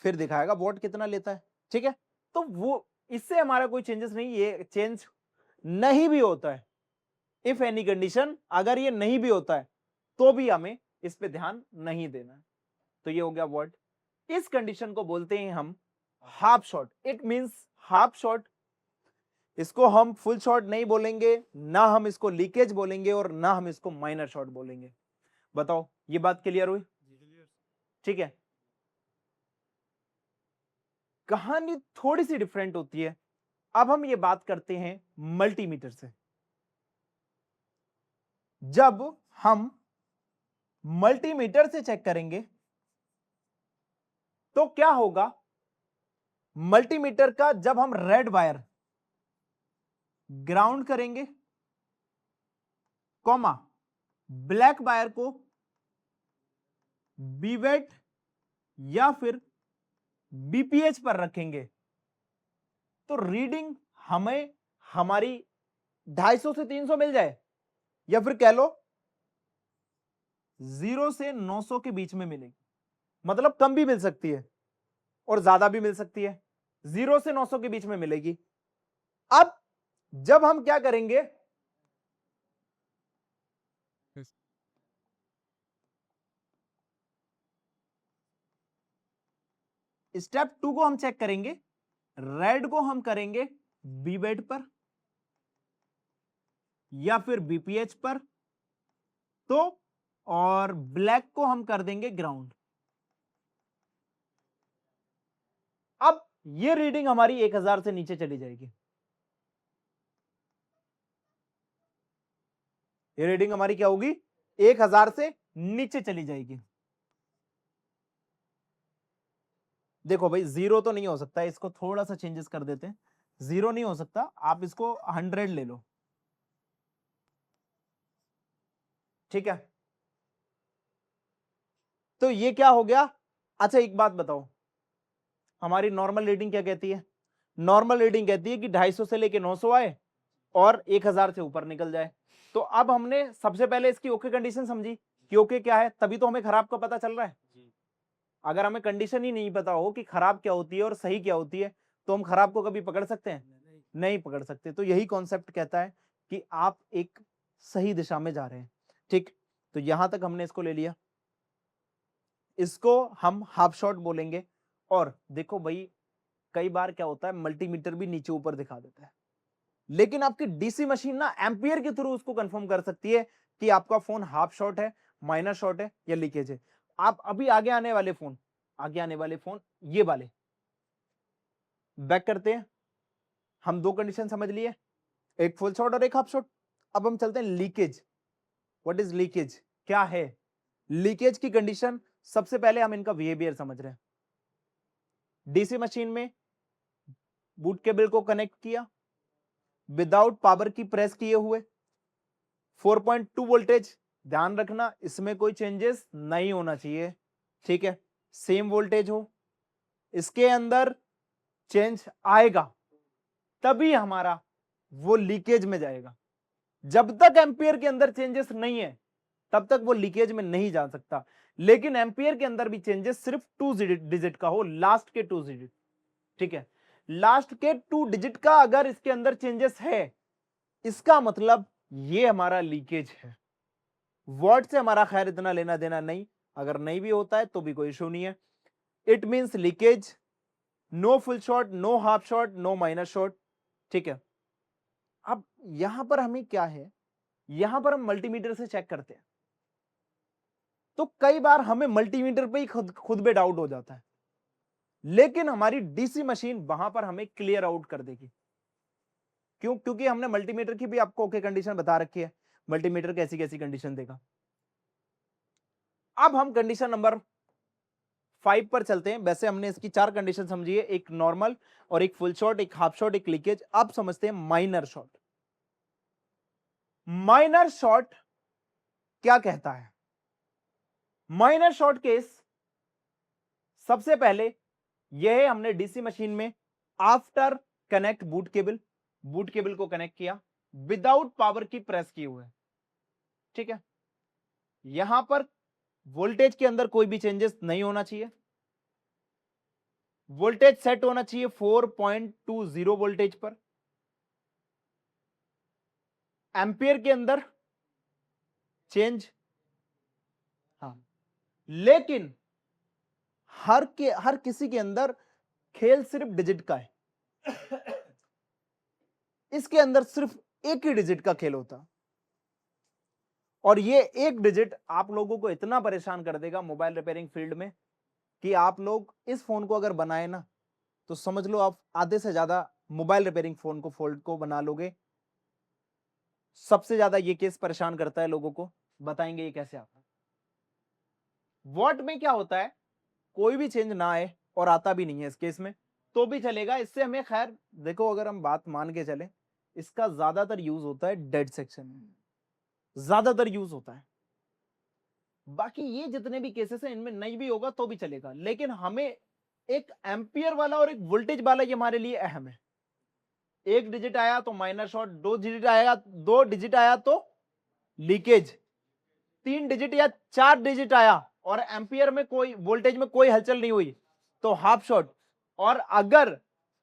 फिर दिखाएगा वॉट कितना लेता है, ठीक है। तो वो इससे हमारा कोई चेंजेस नहीं, ये चेंज नहीं भी होता है, इफ एनी कंडीशन अगर ये नहीं भी होता है तो भी हमें इस पे ध्यान नहीं देना है। तो ये हो गया वॉट। इस कंडीशन को बोलते हैं हम half shot, it means half shot. इसको हम फुल शॉट नहीं बोलेंगे, ना हम इसको लीकेज बोलेंगे और ना हम इसको माइनर शॉट बोलेंगे। बताओ ये बात क्लियर हुई? ठीक है, कहानी थोड़ी सी डिफरेंट होती है। अब हम ये बात करते हैं मल्टीमीटर से। जब हम मल्टीमीटर से चेक करेंगे तो क्या होगा, मल्टीमीटर का जब हम रेड वायर ग्राउंड करेंगे, कॉमा ब्लैक वायर को बीवेट या फिर बीपीएच पर रखेंगे, तो रीडिंग हमें हमारी 250 से 300 मिल जाए, या फिर कह लो 0 से 900 के बीच में मिलेगी। मतलब कम भी मिल सकती है और ज्यादा भी मिल सकती है, 0 से 900 के बीच में मिलेगी। अब जब हम क्या करेंगे, स्टेप 2 को हम चेक करेंगे, रेड को हम करेंगे बीवेट पर या फिर बीपीएच पर, तो और ब्लैक को हम कर देंगे ग्राउंड। अब ये रीडिंग हमारी 1000 से नीचे चली जाएगी, ये रीडिंग हमारी क्या होगी, 1000 से नीचे चली जाएगी। देखो भाई 0 तो नहीं हो सकता, इसको थोड़ा सा चेंजेस कर देते हैं, 0 नहीं हो सकता, आप इसको 100 ले लो, ठीक है। तो ये क्या हो गया। अच्छा एक बात बताओ, हमारी नॉर्मल रीडिंग क्या कहती है, नॉर्मल रीडिंग कहती है कि 250 से लेके 900 आए और 1000 से ऊपर निकल जाए। तो अब हमने सबसे पहले इसकी ओके कंडीशन समझी कि ओके क्या है, तभी तो हमें खराब का पता चल रहा है। अगर हमें कंडीशन ही नहीं पता हो कि खराब क्या होती है और सही क्या होती है, तो हम खराब को कभी पकड़ सकते हैं? नहीं पकड़ सकते। तो यही कॉन्सेप्ट कहता है कि आप एक सही दिशा में जा रहे हैं, ठीक। तो यहां तक हमने इसको ले लिया, इसको हम हाफ शॉट बोलेंगे। और देखो भाई कई बार क्या होता है, मल्टीमीटर भी नीचे ऊपर दिखा देता है, लेकिन आपकी डीसी मशीन ना एम्पियर के थ्रू उसको कंफर्म कर सकती है कि आपका फोन हाफ शॉट है, माइनर शॉट है या लीकेज है। आप अभी आगे आने वाले फोन ये वाले बैक करते हैं, हम दो कंडीशन समझ लिए, एक फुल शॉट और एक हाफ शॉट। अब हम चलते हैं लीकेज। व्हाट इज लीकेज, क्या है लीकेज की कंडीशन? सबसे पहले हम इनका बिहेवियर समझ रहे हैं। डीसी मशीन में बूट केबल को कनेक्ट किया विदाउट पावर की प्रेस किए हुए, 4.2 वोल्टेज, ध्यान रखना इसमें कोई चेंजेस नहीं होना चाहिए, ठीक है, सेम वोल्टेज हो। इसके अंदर चेंज आएगा तभी हमारा वो लीकेज में जाएगा। जब तक एम्पियर के अंदर चेंजेस नहीं है तब तक वो लीकेज में नहीं जा सकता। लेकिन एम्पियर के अंदर भी चेंजेस सिर्फ 2 डिजिट का हो, लास्ट के 2 डिजिट, ठीक है, लास्ट के 2 डिजिट का अगर इसके अंदर चेंजेस है, इसका मतलब ये हमारा लीकेज है। वॉट से हमारा खैर इतना लेना देना नहीं, अगर नहीं भी होता है तो भी कोई इशू नहीं है। It means leakage, no full short, no half short, no minor short, ठीक है। अब यहां पर हमें क्या है, यहां पर हम मल्टीमीटर से चेक करते हैं, तो कई बार हमें मल्टीमीटर पे ही खुद पे डाउट हो जाता है, लेकिन हमारी डीसी मशीन वहां पर हमें क्लियर आउट कर देगी। क्यों? क्योंकि हमने मल्टीमीटर की भी आपको ओके कंडीशन बता रखी है, मल्टीमीटर कैसी कैसी कंडीशन देगा। अब हम कंडीशन नंबर 5 पर चलते हैं। वैसे हमने इसकी 4 कंडीशन समझी है, एक नॉर्मल और एक फुल शॉट, एक हाफ शॉट, एक लीकेज। अब समझते हैं माइनर शॉट। माइनर शॉट क्या कहता है? माइनर शॉट केस सबसे पहले यह हमने डीसी मशीन में आफ्टर कनेक्ट बूट केबल को कनेक्ट किया विदाउट पावर की प्रेस किए हुए, ठीक है। यहां पर वोल्टेज के अंदर कोई भी चेंजेस नहीं होना चाहिए, वोल्टेज सेट होना चाहिए 4.20 वोल्टेज पर। एम्पियर के अंदर चेंज, हाँ, लेकिन हर किसी के अंदर खेल सिर्फ डिजिट का है। इसके अंदर सिर्फ एक ही डिजिट का खेल होता, और ये एक डिजिट आप लोगों को इतना परेशान कर देगा मोबाइल रिपेयरिंग फील्ड में कि आप लोग इस फोन को अगर बनाए ना तो समझ लो आप आधे से ज्यादा मोबाइल रिपेयरिंग फोन को फोल्ड को बना लोगे। सबसे ज्यादा ये केस परेशान करता है लोगों को, बताएंगे ये कैसे आता है। वॉट में क्या होता है, कोई भी चेंज ना आए और आता भी नहीं है इस केस में तो भी चलेगा। इससे हमें खैर देखो, अगर हम बात मान के चले, इसका ज्यादातर यूज होता है डेड सेक्शन में, ज्यादातर यूज होता है। बाकी ये जितने भी केसेस हैं इनमें नहीं भी होगा तो भी चलेगा, लेकिन हमें एक एम्पियर वाला और एक वोल्टेज वाला ये हमारे लिए अहम है। एक डिजिट आया तो माइनर शॉट, 2 डिजिट आया तो लीकेज, 3 डिजिट या 4 डिजिट आया और एम्पियर में कोई वोल्टेज में कोई हलचल नहीं हुई तो हाफ शॉट, और अगर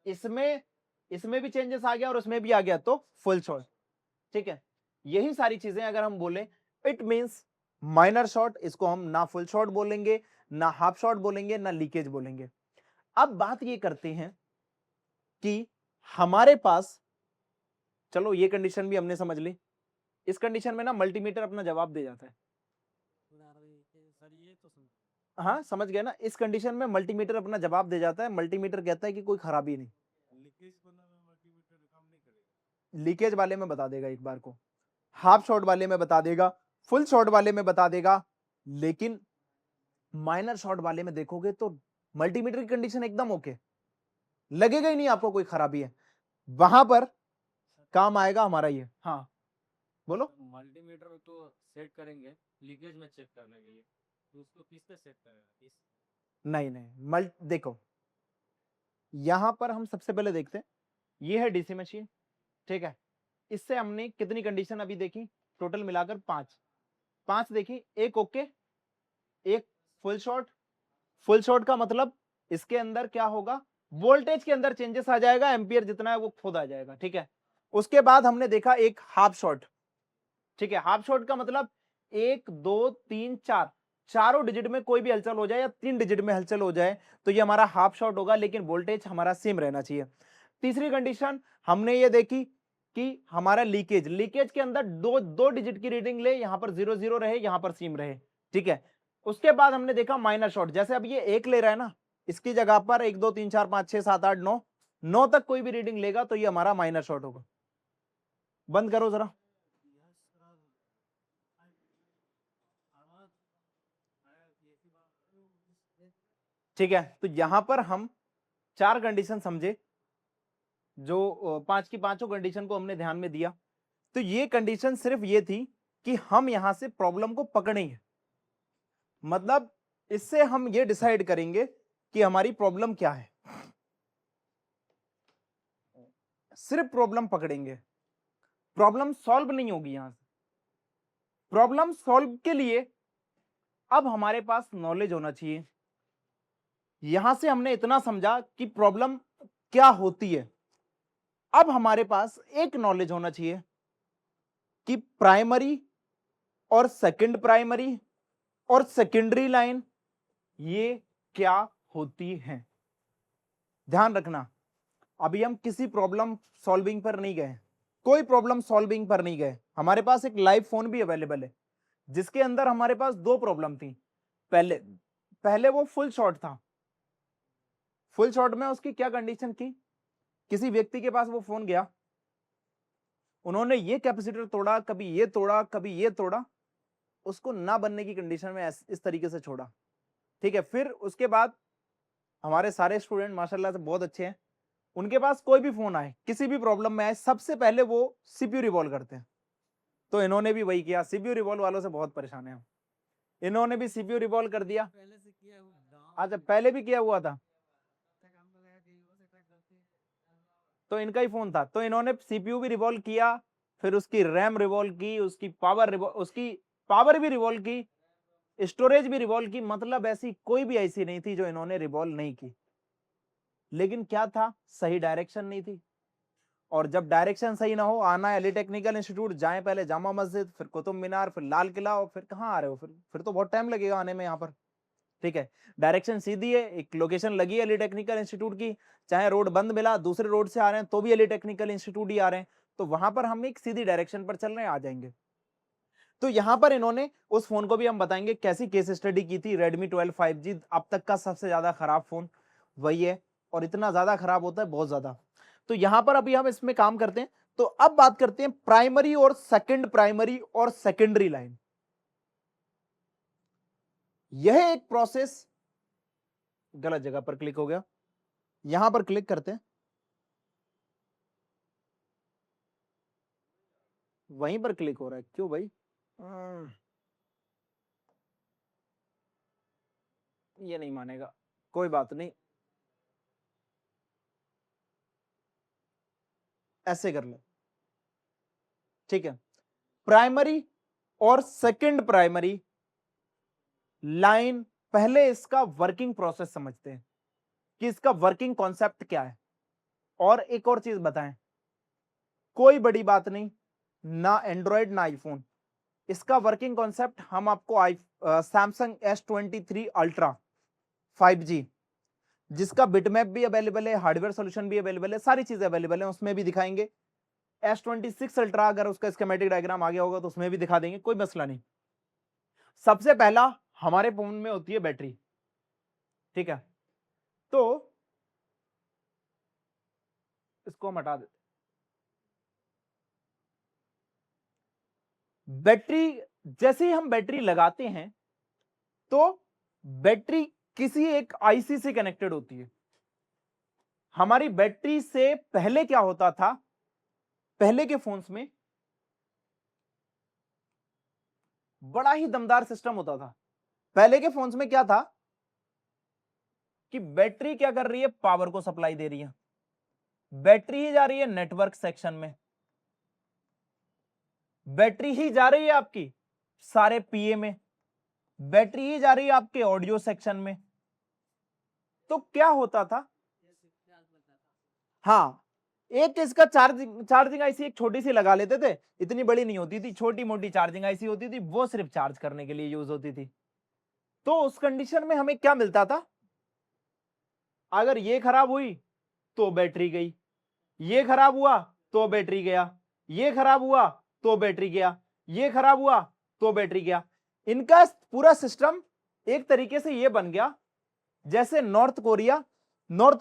इसमें भी चेंजेस आ गया और उसमें भी आ गया तो फुल शॉट, ठीक है। यही सारी चीजें अगर हम बोले, इट मींस माइनर शॉट। इसको हम ना फुल शॉट बोलेंगे, ना हाफ शॉट बोलेंगे, ना लीकेज बोलेंगे। अब बात ये करते हैं कि हमारे पास, चलो ये कंडीशन भी हमने समझ ली। इस कंडीशन में ना मल्टीमीटर अपना जवाब दे जाता है। हाँ समझ गए ना, इस कंडीशन में मल्टीमीटर अपना जवाब दे जाता है। मल्टीमीटर कहता है कि कोई खराबी नहीं। लीकेज वाले में बता देगा एक बार को, हाफ शॉट वाले में बता देगा, फुल शॉट वाले में बता देगा, लेकिन माइनर शॉट वाले में देखोगे तो मल्टीमीटर की कंडीशन एकदम ओके, लगेगा ही नहीं आपको कोई खराबी है। वहां पर काम आएगा हमारा ये। हाँ बोलो। मल्टीमीटर तो सेट करेंगे लीकेज में चेक करने के लिए, तो उसको किस पे सेट करेगा? नहीं देखो, यहां पर हम सबसे पहले देखते हैं, ये है डीसी मशीन, ठीक है। इससे हमने कितनी कंडीशन अभी देखी, टोटल मिलाकर 5 देखी। एक ओके, एक फुल शॉट। फुल शॉट का मतलब इसके अंदर क्या होगा, वोल्टेज के अंदर चेंजेस आ जाएगा, एम्पियर जितना है वो खुद आ जाएगा, ठीक है। उसके बाद हमने देखा एक हाफ शॉट, ठीक है। हाफ शॉट का मतलब 1 2 3 4 चारों डिजिट में कोई भी हलचल हो जाए या 3 डिजिट में हलचल हो जाए तो ये हमारा हाफ शॉट होगा, लेकिन वोल्टेज हमारा सेम रहना चाहिए। तीसरी कंडीशन हमने ये देखी कि हमारा लीकेज के अंदर दो डिजिट की रीडिंग ले, यहां पर 0 0 रहे, यहां पर सेम रहे, ठीक है। उसके बाद हमने देखा माइनर शॉट, जैसे अब ये 1 ले रहा है ना, इसकी जगह पर 1 2 3 4 5 6 7 8 9 तक कोई भी रीडिंग लेगा तो ये हमारा माइनर शॉट होगा। बंद करो जरा। ठीक है, तो यहां पर हम 4 कंडीशन समझे, जो 5 की 5 कंडीशन को हमने ध्यान में दिया। तो ये कंडीशन सिर्फ ये थी कि हम यहां से प्रॉब्लम को पकड़ेंगे, मतलब इससे हम ये डिसाइड करेंगे कि हमारी प्रॉब्लम क्या है, सिर्फ प्रॉब्लम पकड़ेंगे। प्रॉब्लम सॉल्व नहीं होगी यहां से। प्रॉब्लम सॉल्व के लिए अब हमारे पास नॉलेज होना चाहिए। यहां से हमने इतना समझा कि प्रॉब्लम क्या होती है। अब हमारे पास एक नॉलेज होना चाहिए कि प्राइमरी और सेकंड प्राइमरी और सेकेंडरी लाइन ये क्या होती है। ध्यान रखना, अभी हम किसी प्रॉब्लम सॉल्विंग पर नहीं गए, कोई प्रॉब्लम सॉल्विंग पर नहीं गए। हमारे पास एक लाइव फोन भी अवेलेबल है जिसके अंदर हमारे पास दो प्रॉब्लम थी। पहले वो फुल शॉट था। फुल शॉट में उसकी क्या कंडीशन थी, किसी व्यक्ति के पास वो फोन गया, उन्होंने ये कैपेसिटर तोड़ा, कभी ये तोड़ा, कभी ये तोड़ा, उसको ना बनने की कंडीशन में इस तरीके से छोड़ा। ठीक है, फिर उसके बाद हमारे सारे स्टूडेंट माशाल्लाह से बहुत अच्छे हैं, उनके पास कोई भी फोन आए, किसी भी प्रॉब्लम में आए, सबसे पहले वो सीपीयू रिवॉल्व करते हैं। तो इन्होंने भी वही किया, सीपीयू रिवॉल्व वालों से बहुत परेशान है हम। इन्होंने भी सीपीयू रिवॉल्व कर दिया। पहले से किया हुआ अच्छा, पहले भी किया हुआ था, तो इनका ही फोन था, तो इन्होंने सीपीयू भी रिवॉल्व किया, फिर उसकी रैम रिवॉल्व की, उसकी पावर भी रिवॉल्व की, स्टोरेज भी रिवॉल्व की। मतलब ऐसी कोई भी ऐसी नहीं थी जो इन्होंने रिवॉल्व नहीं की। लेकिन क्या था, सही डायरेक्शन नहीं थी। और जब डायरेक्शन सही ना हो, आना है अली टेक्निकल इंस्टीट्यूट, जाए पहले जामा मस्जिद, फिर कुतुब मीनार, फिर लाल किला, और फिर कहाँ आ रहे हो, फिर तो बहुत टाइम लगेगा आने में यहाँ पर। ठीक है, डायरेक्शन सीधी है, एक लोकेशन लगी है अली टेक्निकल इंस्टीट्यूट की, चाहे रोड बंद मिला, दूसरे रोड से आ रहे हैं तो भी अली टेक्निकल इंस्टीट्यूट ही आ रहे हैं, तो वहां पर हम एक सीधी डायरेक्शन पर चल रहे हैं, आ जाएंगे। तो यहां पर इन्होंने उस फोन को भी हम बताएंगे कैसी केस स्टडी की थी। Redmi 12 5G अब तक का सबसे ज्यादा खराब फोन वही है, और इतना ज्यादा खराब होता है, बहुत ज्यादा। तो यहां पर अभी हम इसमें काम करते हैं। तो अब बात करते हैं प्राइमरी और सेकंड प्राइमरी और सेकेंडरी लाइन। यह एक प्रोसेस, गलत जगह पर क्लिक हो गया, यहां पर क्लिक करते हैं, वहीं पर क्लिक हो रहा है, क्यों भाई? ये नहीं मानेगा, कोई बात नहीं, ऐसे कर ले। ठीक है, प्राइमरी और सेकंड प्राइमरी लाइन, पहले इसका वर्किंग प्रोसेस समझते हैं कि इसका वर्किंग कॉन्सेप्ट क्या है। और एक और चीज बताएं, कोई बड़ी बात नहीं, ना एंड्रॉयड ना आईफोन, इसका वर्किंग कॉन्सेप्ट हम आपको सैमसंग S23 अल्ट्रा 5G, जिसका बिटमैप भी अवेलेबल है, हार्डवेयर सॉल्यूशन भी अवेलेबल है, सारी चीजें अवेलेबल है, उसमें भी दिखाएंगे। S26 अल्ट्रा अगर उसका स्कीमेटिक डायग्राम आ गया होगा तो उसमें भी दिखा देंगे, कोई मसला नहीं। सबसे पहला हमारे फोन में होती है बैटरी। ठीक है, तो इसको हम हटा देते। बैटरी, जैसे ही हम बैटरी लगाते हैं तो बैटरी किसी एक आईसी से कनेक्टेड होती है। हमारी बैटरी से पहले क्या होता था, पहले के फोन्स में बड़ा ही दमदार सिस्टम होता था। पहले के फोन्स में क्या था कि बैटरी क्या कर रही है, पावर को सप्लाई दे रही है, बैटरी ही जा रही है नेटवर्क सेक्शन में, बैटरी ही जा रही है आपकी सारे पीए में, बैटरी ही जा रही है आपके ऑडियो सेक्शन में। तो क्या होता था, हाँ, एक इसका चार्जिंग आईसी एक छोटी सी लगा लेते थे, इतनी बड़ी नहीं होती थी, छोटी मोटी चार्जिंग आईसी होती थी, वो सिर्फ चार्ज करने के लिए यूज होती थी। तो उस कंडीशन में हमें क्या मिलता था, अगर ये खराब हुई तो बैटरी गई, ये खराब हुआ तो बैटरी गया, ये खराब हुआ तो बैटरी गया, ये खराब हुआ तो बैटरी गया। इनका पूरा सिस्टम एक तरीके से ये बन गया जैसे नॉर्थ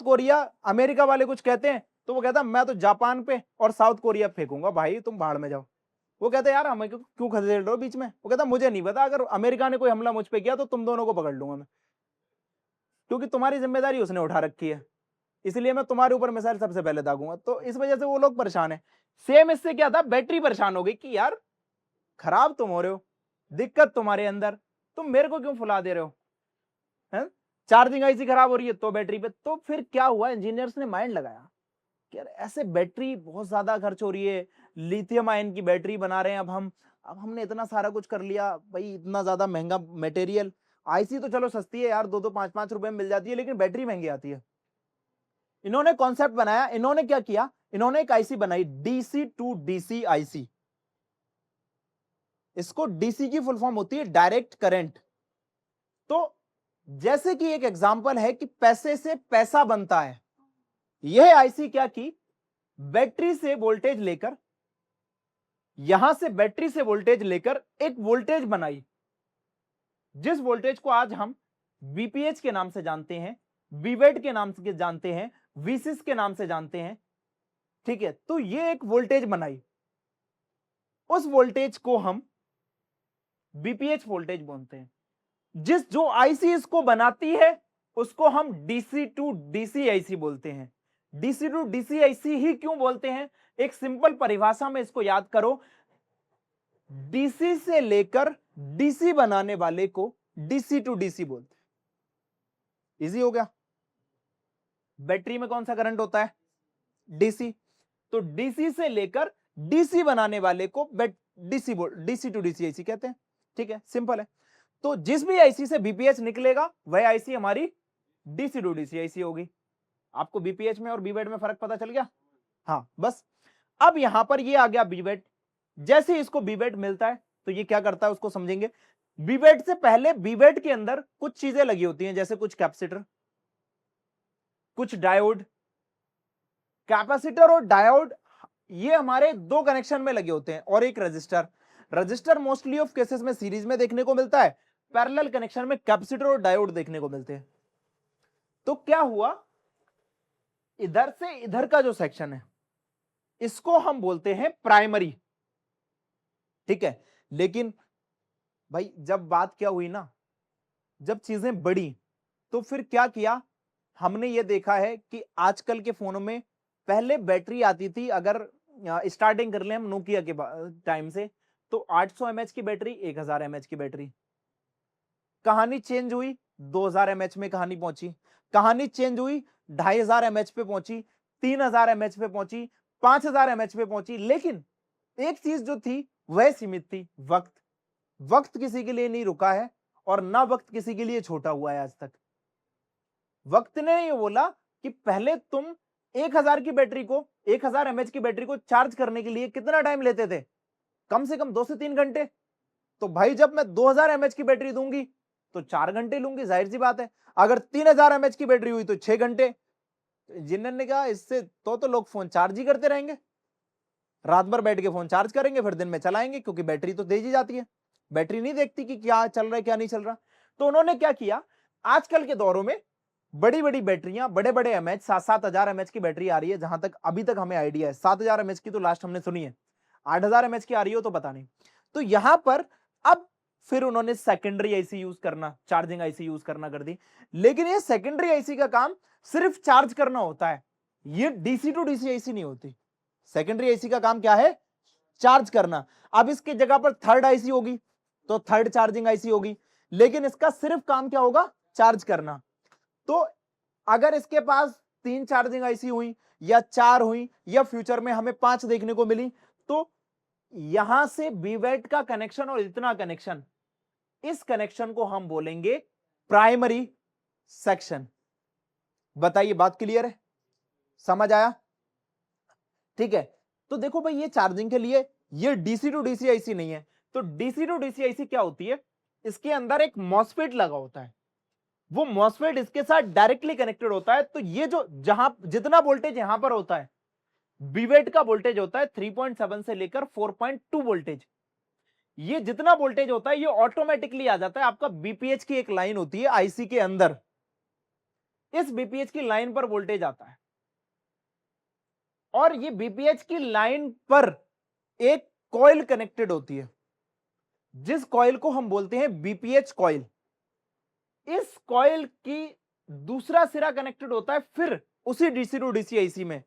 कोरिया, अमेरिका वाले कुछ कहते हैं तो वो कहता मैं तो जापान पे और साउथ कोरिया फेंकूंगा, भाई तुम भाड़ में जाओ। वो कहते यार हमें क्यों खदेड़ रहे हो बीच में, वो कहता मुझे नहीं पता, अगर अमेरिका ने कोई हमला मुझ पे किया तो तुम दोनों को पकड़ लूंगा मैं, क्योंकि तुम्हारी जिम्मेदारी उसने उठा रखी है, इसलिए मैं तुम्हारे ऊपर मिसाइल सबसे पहले दागूंगा। तो इस वजह से वो लोग परेशान है। सेम इससे क्या था, बैटरी परेशान हो गई कि यार खराब तुम हो रहे हो, दिक्कत तुम्हारे अंदर, तुम मेरे को क्यों फुला दे रहे हो, है? चार्जिंग आईसी खराब हो रही है तो बैटरी पे। तो फिर क्या हुआ, इंजीनियर्स ने माइंड लगाया कि यार ऐसे बैटरी बहुत ज्यादा खर्च हो रही है, लिथियम आयन की बैटरी बना रहे हैं अब हमने इतना सारा कुछ कर लिया भाई, इतना ज्यादा महंगा मटेरियल। आईसी तो चलो सस्ती है यार, 2-5 रुपए में मिल जाती है, लेकिन बैटरी महंगी आती है। इन्होंने कॉन्सेप्ट बनाया, इन्होंने क्या किया, इन्होंने एक आईसी बनाई, डीसी टू डीसी आईसी। इसको डीसी की फुल फॉर्म होती है डायरेक्ट करंट। तो जैसे कि एक एग्जांपल है कि पैसे से पैसा बनता है, यह आईसी क्या की, बैटरी से वोल्टेज लेकर, यहां से बैटरी से वोल्टेज लेकर एक वोल्टेज बनाई, जिस वोल्टेज को आज हम बीपीएच के नाम से जानते हैं, बीवेट के नाम से जानते हैं, वीसिस के नाम से जानते हैं। ठीक है, तो ये एक वोल्टेज बनाई, उस वोल्टेज को हम बीपीएच वोल्टेज बोलते हैं। जो आईसी इसको बनाती है उसको हम डीसी टू डीसी आईसी बोलते हैं। डीसी टू डीसी आईसी ही क्यों बोलते हैं, एक सिंपल परिभाषा में इसको याद करो, डीसी से लेकर डीसी बनाने वाले को डीसी टू डीसी बोलते हैं। इजी हो गया। बैटरी में कौन सा करंट होता है, डीसी, तो डीसी से लेकर डीसी बनाने वाले को डीसी टू डीसी आईसी कहते हैं। ठीक है, सिंपल है। तो जिस भी आईसी से बीपीएच निकलेगा वह आईसी हमारी डीसी टू डीसी आईसी होगी। आपको बीपीएच में और बीवेट में फर्क पता चल गया? हाँ, बस अब यहां पर ये आ गया बीवेट। जैसे ही इसको बीवेट मिलता है तो ये क्या करता है उसको समझेंगे। बीवेट से पहले बीवेट के अंदर कुछ चीजें लगी होती हैं, जैसे कुछ कैपेसिटर, कुछ डायोड। कैपेसिटर और डायोड ये हमारे दो कनेक्शन में लगे होते हैं, और एक register. Register mostly of cases में सीरीज में देखने को मिलता है, पैरेलल कनेक्शन में कैपेसिटर और डायोड देखने को मिलते हैं। तो क्या हुआ, इधर से इधर का जो सेक्शन है इसको हम बोलते हैं प्राइमरी। ठीक है, लेकिन भाई जब बात क्या हुई ना, जब चीजें बढ़ी तो फिर क्या किया, हमने ये देखा है कि आजकल के फोनों में पहले बैटरी आती थी, अगर स्टार्टिंग कर ले हम नोकिया के टाइम से, तो 800 mAh की बैटरी, 1000 mAh की बैटरी। कहानी चेंज हुई, 2000 mAh में कहानी पहुंची, कहानी चेंज हुई, 2500 mAh पे पहुंची, 3000 mAh पे पहुंची, 5000 mAh पे पहुंची। लेकिन एक चीज जो थी वह सीमित थी, वक्त। वक्त किसी के लिए नहीं रुका है, और ना वक्त किसी के लिए छोटा हुआ है आज तक। वक्त ने ये बोला कि पहले तुम 1000 की बैटरी को, 1000 mAh की बैटरी को चार्ज करने के लिए कितना टाइम लेते थे, कम से कम 2 से 3 घंटे। तो भाई जब मैं 2000 mAh की बैटरी दूंगी तो 4 घंटे लूंगी, जाहिर सी बात है। अगर 3000 mAh की बैटरी हुई तो 6 घंटे। इंजीनियर ने कहा इससे तो लोग फोन चार्ज ही करते रहेंगे, रात भर बैठ के फोन चार्ज करेंगे, फिर दिन में चलाएंगे, क्योंकि बैटरी तो तेज ही जाती है, बैटरी नहीं देखती कि क्या चल रहा है क्या नहीं चल रहा। तो उन्होंने क्या किया, आजकल के दौरों में बड़ी बड़ी बैटरियां, बड़े बड़े एमएच, 7-7000 mAh की बैटरी आ रही है, जहां तक अभी तक हमें आइडिया है। 7000 mAh की तो लास्ट हमने सुनी है, 8000 mAh की आ रही हो तो पता नहीं। तो यहां पर अब फिर उन्होंने सेकेंडरी आईसी यूज करना, चार्जिंग आईसी यूज करना कर दी। लेकिन ये सेकेंडरी आईसी का काम सिर्फ चार्ज करना होता है, ये डीसी टू डीसी आईसी नहीं होती। सेकेंडरी आईसी का काम क्या है, चार्ज करना। अब इसकी जगह पर थर्ड आईसी होगी तो थर्ड चार्जिंग आईसी होगी, लेकिन इसका सिर्फ काम क्या होगा, चार्ज करना। तो अगर इसके पास 3 चार्जिंग आईसी हुई या 4 हुई, या फ्यूचर में हमें 5 देखने को मिली, तो यहां से बीवेट का कनेक्शन और इतना कनेक्शन, इस कनेक्शन को हम बोलेंगे प्राइमरी सेक्शन। बताइए बात क्लियर है, समझ आया? ठीक है, तो देखो भाई ये चार्जिंग के लिए, ये डीसी टू डीसी आईसी नहीं है। तो डीसी टू डीसी आईसी क्या होती है, इसके अंदर एक मॉसफेट लगा होता है, वो मॉसफेट इसके साथ डायरेक्टली कनेक्टेड होता है। तो ये जो जहां जितना वोल्टेज यहां पर होता है, बीवेट का वोल्टेज होता है 3.7 से लेकर 4.2 वोल्टेज। ये जितना वोल्टेज होता है ये ऑटोमेटिकली आ जाता है। आपका बीपीएच की एक लाइन होती है आईसी के अंदर, इस बीपीएच की लाइन पर वोल्टेज आता है, और ये बीपीएच की लाइन पर एक कॉइल कनेक्टेड होती है, जिस कॉइल को हम बोलते हैं बीपीएच कॉइल। इस कॉइल की दूसरा सिरा कनेक्टेड होता है फिर उसी डीसी टू डीसी आईसी में।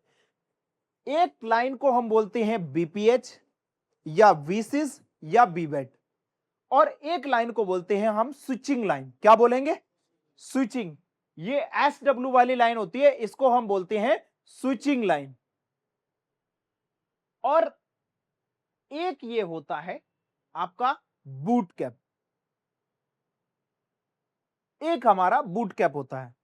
एक लाइन को हम बोलते हैं बीपीएच या वीसिस या बीवेट, और एक लाइन को बोलते हैं हम स्विचिंग लाइन। क्या बोलेंगे, स्विचिंग। ये एसडब्ल्यू वाली लाइन होती है, इसको हम बोलते हैं स्विचिंग लाइन। और एक ये होता है आपका बूट कैप, एक हमारा बूट कैप होता है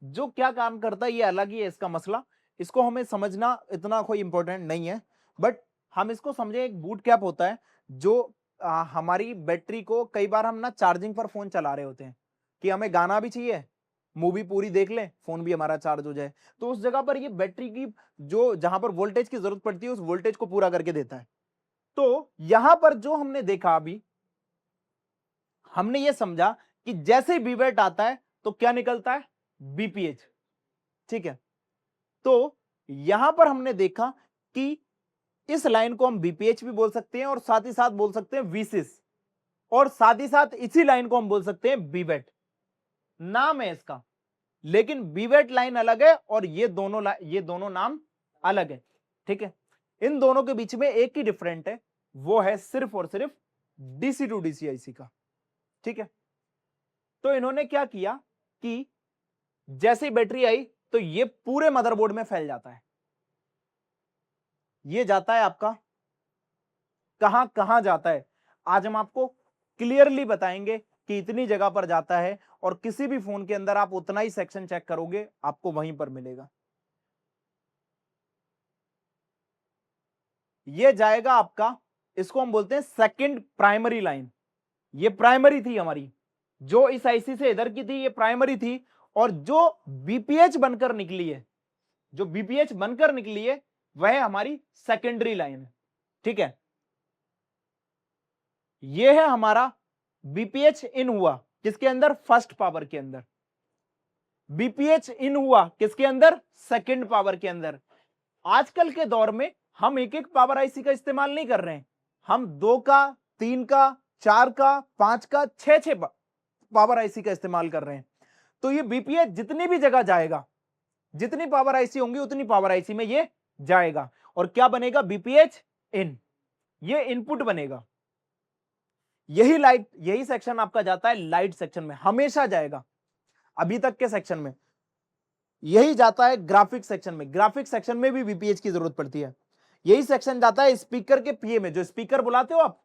जो क्या काम करता है ये अलग ही है इसका मसला, इसको हमें समझना इतना कोई इंपॉर्टेंट नहीं है, बट हम इसको समझे एक बूट कैप होता है जो हमारी बैटरी को, कई बार हम ना चार्जिंग पर फोन चला रहे होते हैं कि हमें गाना भी चाहिए, मूवी पूरी देख लें, फोन भी हमारा चार्ज हो जाए, तो उस जगह पर ये बैटरी की जो जहां पर वोल्टेज की जरूरत पड़ती है उस वोल्टेज को पूरा करके देता है। तो यहां पर जो हमने देखा अभी, हमने ये समझा कि जैसे ही बीवेट आता है तो क्या निकलता है, बीपीएच। ठीक है, तो यहां पर हमने देखा कि इस लाइन को हम बीपीएच भी बोल सकते हैं और साथ ही साथ बोल सकते हैं वीसिस, और साथ ही साथ इसी लाइन को हम बोल सकते हैं बीवेट, नाम है इसका, लेकिन बीवेट लाइन अलग है और ये दोनों नाम अलग है। ठीक है, इन दोनों के बीच में एक ही डिफरेंट है, वो है सिर्फ और सिर्फ डीसी टू डीसी आईसी का। ठीक है, तो इन्होंने क्या किया कि जैसे ही बैटरी आई तो ये पूरे मदरबोर्ड में फैल जाता है, ये जाता है आपका कहां कहां जाता है, आज हम आपको क्लियरली बताएंगे कि इतनी जगह पर जाता है, और किसी भी फोन के अंदर आप उतना ही सेक्शन चेक करोगे आपको वहीं पर मिलेगा। ये जाएगा आपका, इसको हम बोलते हैं सेकंड प्राइमरी लाइन, ये प्राइमरी थी हमारी, जो इस आईसी से इधर की थी ये प्राइमरी थी, और जो बीपीएच बनकर निकली है, जो बीपीएच बनकर निकली है वह हमारी सेकेंडरी लाइन है। ठीक है, ये है हमारा बीपीएच इन हुआ किसके अंदर, फर्स्ट पावर के अंदर, बीपीएच इन हुआ किसके अंदर, सेकंड पावर के अंदर। आजकल के दौर में हम एक एक पावर आईसी का इस्तेमाल नहीं कर रहे हैं, हम 2 का, 3 का, 4 का, 5 का, 6 पावर आईसी का इस्तेमाल कर रहे हैं। तो ये बीपीएच जितनी भी जगह जाएगा, जितनी पावर आईसी होंगी उतनी पावर आईसी में ये जाएगा, और क्या बनेगा, बीपीएच इन, ये इनपुट बनेगा। यही सेक्शन आपका जाता है लाइट सेक्शन में, हमेशा जाएगा, अभी तक के सेक्शन में यही जाता है ग्राफिक सेक्शन में, ग्राफिक सेक्शन में भी बीपीएच की जरूरत पड़ती है। यही सेक्शन जाता है स्पीकर के पीए में, जो स्पीकर बुलाते हो आप,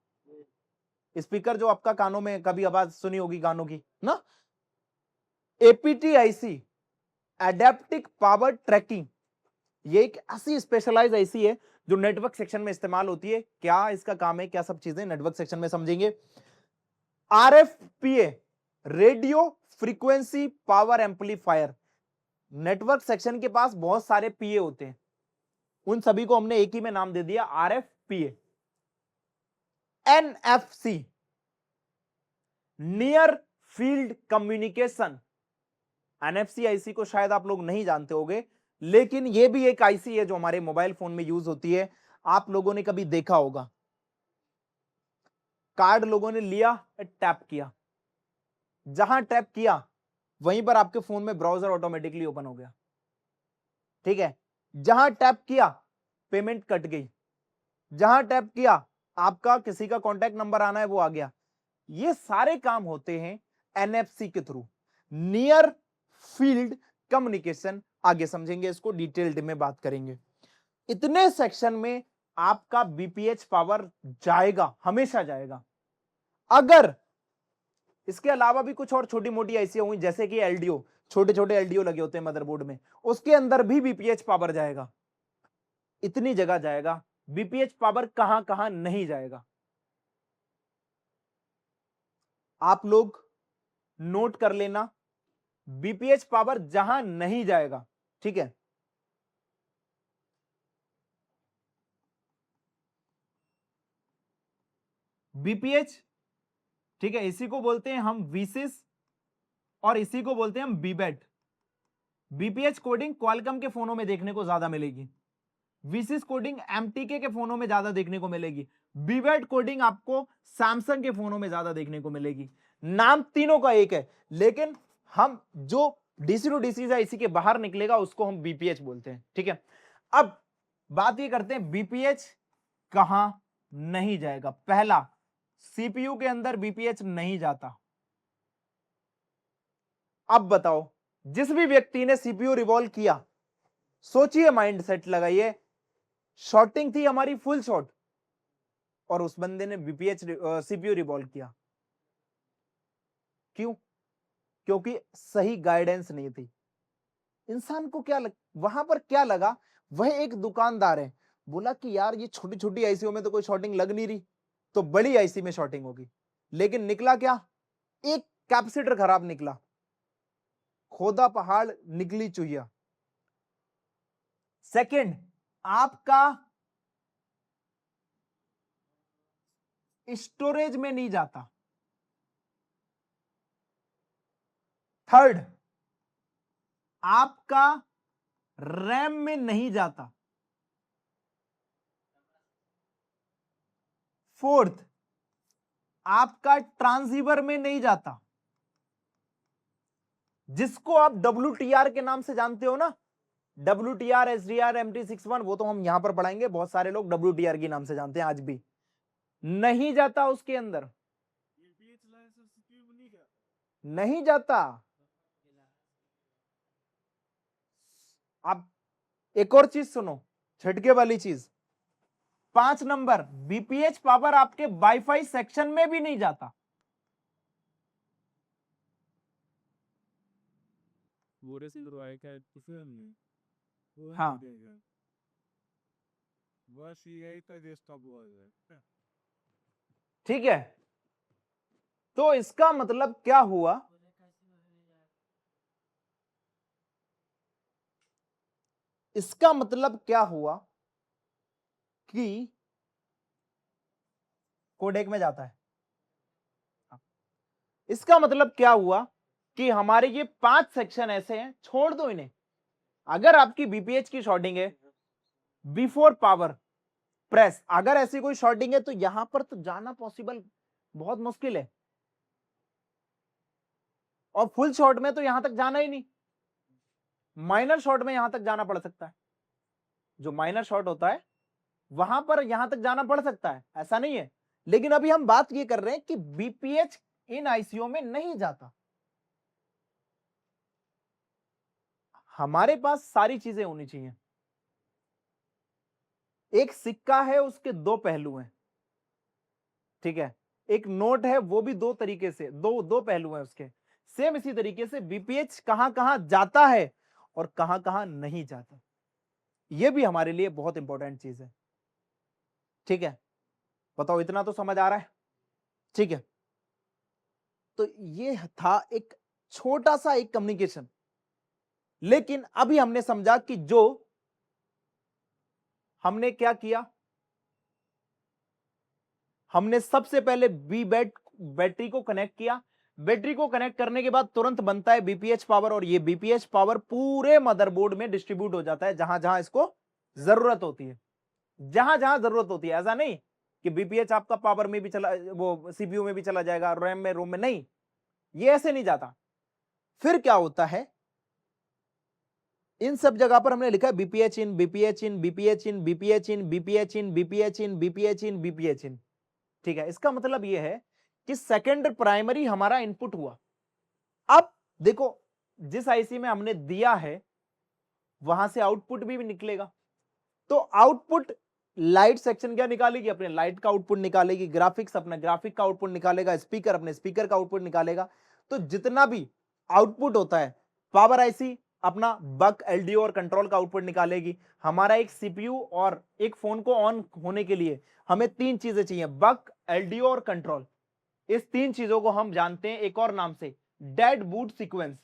स्पीकर जो आपका कानों में कभी आवाज सुनी होगी गानों की ना, एपीटी-आईसी, एडेप्टिक पावर ट्रैकिंग, ये एक ऐसी स्पेशलाइज आईसी है जो नेटवर्क सेक्शन में इस्तेमाल होती है। क्या इसका काम है, क्या सब चीजें नेटवर्क सेक्शन में समझेंगे। RFPA, radio frequency power amplifier, network section के पास बहुत सारे पीए होते हैं, उन सभी को हमने एक ही में नाम दे दिया RFPA. NFC, near field communication, NFC IC को शायद आप लोग नहीं जानते होंगे, लेकिन यह भी एक आईसी है जो हमारे मोबाइल फोन में यूज होती है। आप लोगों ने कभी देखा होगा, कार्ड लोगों ने लिया, टैप किया, जहां टैप किया वहीं पर आपके फोन में ब्राउजर ऑटोमेटिकली ओपन हो गया। ठीक है, जहां टैप किया पेमेंट कट गई, जहां टैप किया आपका किसी का कॉन्टैक्ट नंबर आना है वो आ गया। ये सारे काम होते हैं एनएफसी के थ्रू, नियर फील्ड कम्युनिकेशन। आगे समझेंगे, इसको डिटेल्ड में बात करेंगे। इतने सेक्शन में आपका बीपीएच पावर जाएगा, हमेशा जाएगा। अगर इसके अलावा भी कुछ और छोटी मोटी ऐसी हुई, जैसे कि एलडीओ, छोटे छोटे एलडीओ लगे होते हैं मदरबोर्ड में, उसके अंदर भी बीपीएच पावर जाएगा, इतनी जगह जाएगा। बीपीएच पावर कहां कहां नहीं जाएगा, आप लोग नोट कर लेना। बीपीएच पावर जहां नहीं जाएगा, ठीक है, बीपीएच, ठीक है, इसी को बोलते हैं हम वीसिस और इसी को बोलते हैं हम बीबेट। बीपीएच कोडिंग क्वालकॉम के फोनों में देखने को ज्यादा मिलेगी, वीसिस कोडिंग एमटीके के फोनों में ज्यादा देखने को मिलेगी, बीबेट कोडिंग आपको सैमसंग के फोनों में ज्यादा देखने को मिलेगी। नाम तीनों का एक है, लेकिन हम जो डीसी टू डीसी से इसी के बाहर निकलेगा उसको हम बीपीएच बोलते हैं। ठीक है, अब बात ये करते हैं बीपीएच कहां नहीं जाएगा। पहला, सीपीयू के अंदर बीपीएच नहीं जाता। अब बताओ, जिस भी व्यक्ति ने सीपीयू रिवॉल्व किया, सोचिए, माइंड सेट लगाइए, शॉर्टिंग थी हमारी फुल शॉट और उस बंदे ने बीपीएच सीपीयू रिवॉल्व किया। क्यों? क्योंकि सही गाइडेंस नहीं थी। इंसान को वहां पर क्या लगा, वह एक दुकानदार है, बोला कि यार ये छोटी छोटी आईसीओ में तो कोई शॉर्टिंग लग नहीं रही, तो बड़ी आईसी में शॉर्टिंग होगी। लेकिन निकला क्या? एक कैपेसिटर खराब निकला, खोदा पहाड़ निकली चुहिया। सेकंड, आपका स्टोरेज में नहीं जाता। थर्ड, आपका रैम में नहीं जाता। फोर्थ, आपका ट्रांसीवर में नहीं जाता, जिसको आप WTR के नाम से जानते हो ना, WTR, SDR, MT61, वो तो हम यहां पर पढ़ाएंगे। बहुत सारे लोग WTR के नाम से जानते हैं आज भी। नहीं जाता उसके अंदर, नहीं जाता। आप एक और चीज सुनो, झटके वाली चीज। 5 नंबर, बीपीएच पावर आपके वाईफाई सेक्शन में भी नहीं जाता। हाँ, बस यही तो डिस्टर्ब हुआ है। ठीक है। तो इसका मतलब क्या हुआ? इसका मतलब क्या हुआ कि कोडेक में जाता है। इसका मतलब क्या हुआ कि हमारे ये 5 सेक्शन ऐसे हैं, छोड़ दो इन्हें। अगर आपकी बीपीएच की शॉर्टिंग है बिफोर पावर प्रेस, अगर ऐसी कोई शॉर्टिंग है तो यहां पर तो जाना पॉसिबल बहुत मुश्किल है, और फुल शॉर्ट में तो यहां तक जाना ही नहीं। माइनर शॉर्ट में यहां तक जाना पड़ सकता है। जो माइनर शॉर्ट होता है वहां पर यहां तक जाना पड़ सकता है, ऐसा नहीं है। लेकिन अभी हम बात ये कर रहे हैं कि बीपीएच इन आईसीओ में नहीं जाता। हमारे पास सारी चीजें होनी चाहिए। एक सिक्का है, उसके 2 पहलू हैं, ठीक है। एक नोट है, वो भी 2 तरीके से, दो पहलू हैं उसके। सेम इसी तरीके से बीपीएच कहां कहां जाता है और कहां कहां नहीं जाता, यह भी हमारे लिए बहुत इंपॉर्टेंट चीज है, ठीक है। बताओ, इतना तो समझ आ रहा है? ठीक है। तो ये था एक छोटा सा एक कम्युनिकेशन। लेकिन अभी हमने समझा कि जो हमने क्या किया, हमने सबसे पहले बैटरी को कनेक्ट किया। बैटरी को कनेक्ट करने के बाद तुरंत बनता है बीपीएच पावर, और ये बीपीएच पावर पूरे मदरबोर्ड में डिस्ट्रीब्यूट हो जाता है जहां जहां इसको जरूरत होती है। जहां जहां जरूरत होती है, ऐसा नहीं कि बीपीएच आपका पावर में भी चला, वो सीपीयू में भी चला जाएगा, रैम में, रोम में, नहीं, ये ऐसे नहीं जाता। फिर क्या होता है, इन सब जगह पर हमने लिखा है बीपीएच इन, बीपीएच इन, बीपीएच इन, बीपीएच इन, बीपीएच इन, बीपीएच इन, बीपीएच इन, बीपीएच इन, ठीक है। इसका मतलब यह है कि सेकेंड प्राइमरी हमारा इनपुट हुआ। अब देखो, जिस आईसी में हमने दिया है वहां से आउटपुट भी निकलेगा। तो आउटपुट लाइट सेक्शन क्या निकालेगी? अपने लाइट का आउटपुट निकालेगी, ग्राफिक्स अपना ग्राफिक का आउटपुट निकालेगा, स्पीकर अपने स्पीकर का आउटपुट निकालेगा। तो जितना भी आउटपुट होता है, पावर आईसी अपना बक, एलडीओ और कंट्रोल का आउटपुट निकालेगी। हमारा एक सीपीयू और एक फोन को ऑन होने के लिए हमें 3 चीजें चाहिए, बक, एलडीओ और कंट्रोल। इस 3 चीजों को हम जानते हैं एक और नाम से, डेड बूट सीक्वेंस।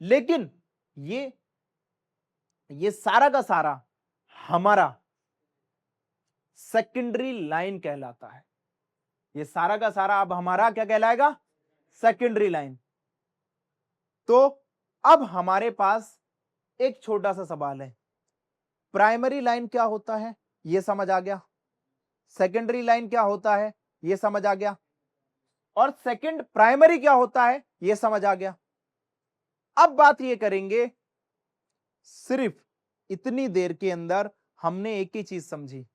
लेकिन ये सारा का सारा हमारा सेकेंडरी लाइन कहलाता है। ये सारा का सारा अब हमारा क्या कहलाएगा? Secondary line. तो अब हमारे पास एक छोटा सा सवाल है, प्राइमरी लाइन क्या होता है, यह समझ आ गया। सेकेंडरी लाइन क्या होता है, यह समझ आ गया। और सेकेंड प्राइमरी क्या होता है, यह समझ आ गया। अब बात यह करेंगे, सिर्फ इतनी देर के अंदर हमने एक ही चीज समझी।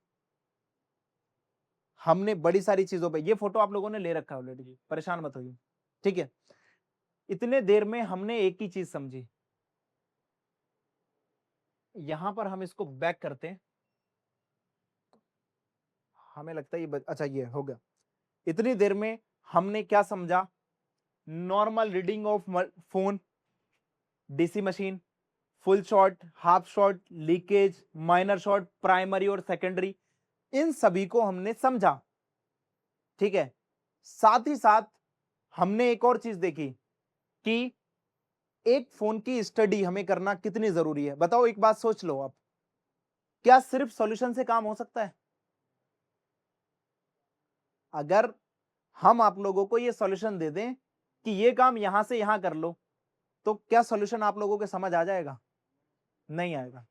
हमने बड़ी सारी चीजों पे, ये फोटो आप लोगों ने ले रखा है ऑलरेडी, परेशान मत होइए, ठीक है। इतने देर में हमने एक ही चीज समझी। यहां पर हम इसको बैक करते हैं, हमें लगता है ये अच्छा ये हो गया। इतनी देर में हमने क्या समझा? Normal reading of phone, DC machine, full shot, half shot, leakage, minor shot, primary और सेकेंडरी, इन सभी को हमने समझा। ठीक है, साथ ही साथ हमने एक और चीज देखी कि एक फोन की स्टडी हमें करना कितनी जरूरी है। बताओ, एक बात सोच लो आप, क्या सिर्फ सॉल्यूशन से काम हो सकता है? अगर हम आप लोगों को ये सॉल्यूशन दे दें कि ये काम यहां से यहां कर लो, तो क्या सॉल्यूशन आप लोगों के समझ आ जाएगा? नहीं आएगा,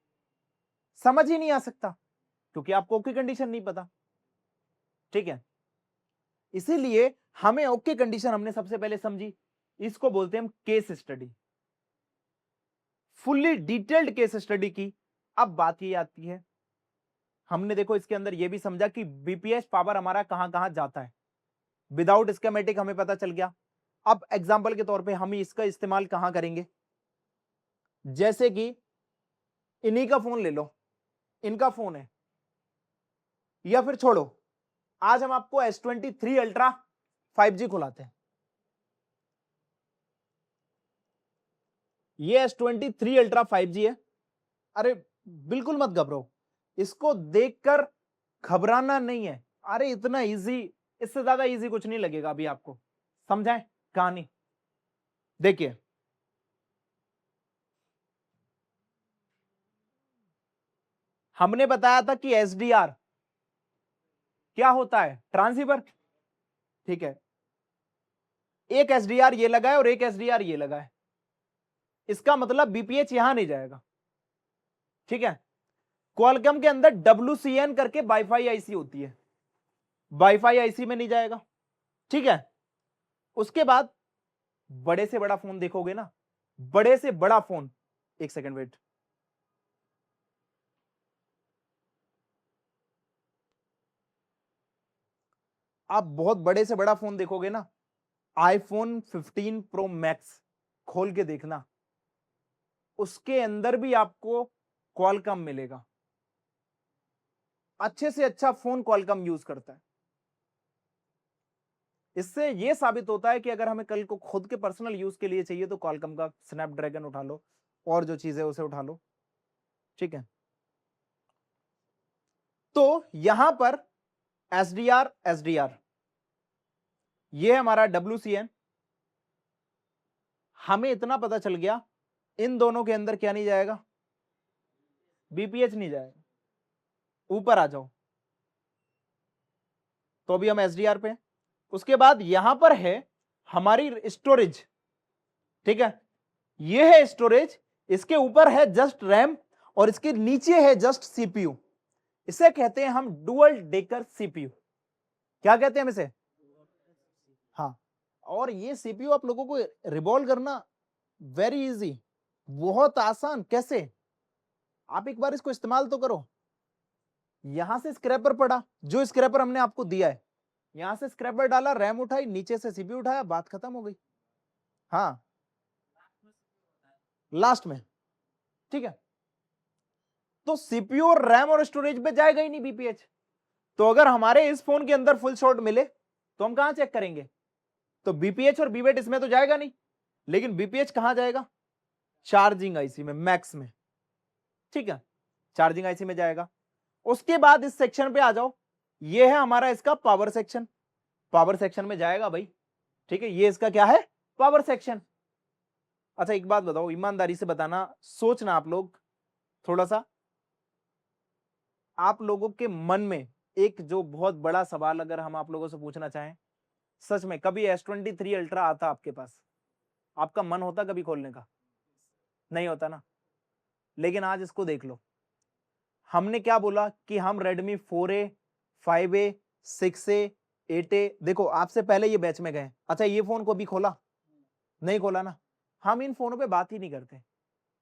समझ ही नहीं आ सकता, क्योंकि आपको ओके कंडीशन नहीं पता। ठीक है, इसीलिए हमें ओके कंडीशन हमने सबसे पहले समझी, इसको बोलते हैं हम case study, fully detailed case study की। अब बात ये आती है, हमने देखो इसके अंदर ये भी समझा कि बीपीएच पावर हमारा कहां कहां जाता है, विदाउट स्कीमेटिक हमें पता चल गया। अब एग्जांपल के तौर पे हम इसका इस्तेमाल कहां करेंगे? जैसे कि इन्हीं का फोन ले लो, इनका फोन है, या फिर छोड़ो, आज हम आपको S23 अल्ट्रा 5G खुलाते हैं। ये S23 अल्ट्रा 5G है। अरे बिल्कुल मत घबराओ, इसको देखकर घबराना नहीं है। अरे इतना इजी, इससे ज्यादा इजी कुछ नहीं लगेगा अभी आपको। समझाएं कहानी? देखिए, हमने बताया था कि एसडीआर क्या होता है? ट्रांसीवर। ठीक है, एक एसडीआर ये लगा है और एक एसडीआर ये लगा है, इसका मतलब बीपीएच यहां नहीं जाएगा। ठीक है, क्वालकॉम के अंदर WCN करके वाईफाई आईसी होती है, वाईफाई आईसी में नहीं जाएगा। ठीक है, उसके बाद बड़े से बड़ा फोन देखोगे ना, बड़े से बड़ा फोन, एक सेकंड वेट, आप बहुत बड़े से बड़ा फोन देखोगे ना, आईफोन 15 प्रो मैक्स खोल के देखना, उसके अंदर भी आपको क्वालकॉम मिलेगा। अच्छे से अच्छा फोन क्वालकॉम यूज करता है। इससे यह साबित होता है कि अगर हमें कल को खुद के पर्सनल यूज के लिए चाहिए तो क्वालकॉम का स्नैपड्रैगन उठा लो, और जो चीज है उसे उठा लो। ठीक है, तो यहां पर एसडीआर ये हमारा WCN, हमें इतना पता चल गया इन दोनों के अंदर क्या नहीं जाएगा? बीपीएच नहीं जाएगा। ऊपर आ जाओ, तो अभी हम एसडीआर पे। उसके बाद यहां पर है हमारी स्टोरेज। ठीक है, ये है स्टोरेज, इसके ऊपर है जस्ट रैम और इसके नीचे है जस्ट सीपीयू। इसे कहते हैं हम डुअल डेकर सीपीयू। क्या कहते हैं हम इसे? हाँ, और ये सीपीयू आप लोगों को रिवॉल्व करना वेरी इजी, बहुत आसान। कैसे? आप एक बार इसको इस्तेमाल तो करो। यहां से स्क्रैपर पड़ा, जो स्क्रैपर हमने आपको दिया है, यहां से स्क्रैपर डाला, रैम उठाई, नीचे से सीपीयू उठाया, बात खत्म हो गई। हाँ, लास्ट में। ठीक है, तो सीपीयू और रैम और स्टोरेज पे जाएगा ही नहीं बीपीएच। तो अगर हमारे इस फोन के अंदर फुल शॉट मिले तो हम कहां चेक करेंगे? तो बीपीएच और बीवेट इसमें तो जाएगा नहीं, लेकिन बीपीएच कहां जाएगा? चार्जिंग आईसी में, मैक्स में। ठीक है, चार्जिंग आईसी में जाएगा। उसके बाद इस सेक्शन पे आ जाओ, ये है हमारा इसका पावर सेक्शन, पावर सेक्शन में जाएगा भाई। ठीक है, ये इसका क्या है? Power section. अच्छा एक बात बताओ, ईमानदारी से बताना, सोचना आप लोग थोड़ा सा, आप लोगों के मन में एक जो बहुत बड़ा सवाल अगर हम आप लोगों से पूछना चाहें, सच में कभी S23 अल्ट्रा आता आपके पास, आपका मन होता कभी खोलने का? नहीं होता ना। लेकिन आज इसको देख लो, हमने क्या बोला कि हम Redmi 4A, 5A, 6A, 8A, देखो आपसे पहले ये बैच में गए। अच्छा ये फोन को भी खोला? नहीं खोला ना। हम इन फोनों पे बात ही नहीं करते,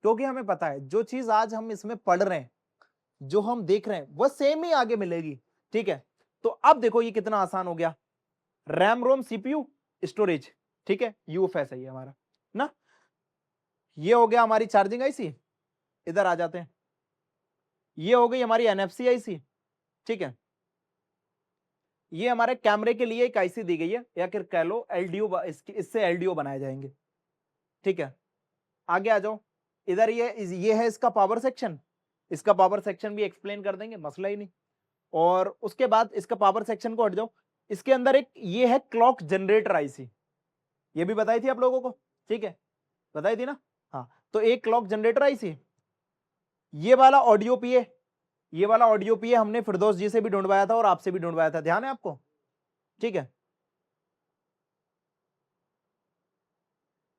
क्योंकि हमें पता है जो चीज आज हम इसमें पढ़ रहे हैं, जो हम देख रहे हैं, वह सेम ही आगे मिलेगी। ठीक है, तो अब देखो ये कितना आसान हो गया। रैम रोम सीपीयू स्टोरेज, ठीक है, यूएफएस है ये हमारा ना। ये हो गया हमारी चार्जिंग आईसी, इधर आ जाते हैं। ये हो गई हमारी एनएफसी आईसी। ठीक है, ये हमारे कैमरे के लिए एक आईसी दी गई है, या फिर कह लो एलडीओ, इससे एलडीओ बनाए जाएंगे। ठीक है, आगे आ जाओ। इधर ये है इसका पावर सेक्शन, इसका पावर सेक्शन भी एक्सप्लेन कर देंगे, मसला ही नहीं। और उसके बाद इसका पावर सेक्शन को हट जाओ, इसके अंदर एक ये है क्लॉक जनरेटर आईसी, ये भी बताई थी आप लोगों को, ठीक है, बताई थी ना। हाँ, तो एक क्लॉक जनरेटर आईसी, ये वाला ऑडियो पीए, ये वाला ऑडियो पीए हमने फिरदौस जी से भी ढूंढवाया था और आपसे भी ढूंढवाया था, ध्यान है आपको, ठीक है।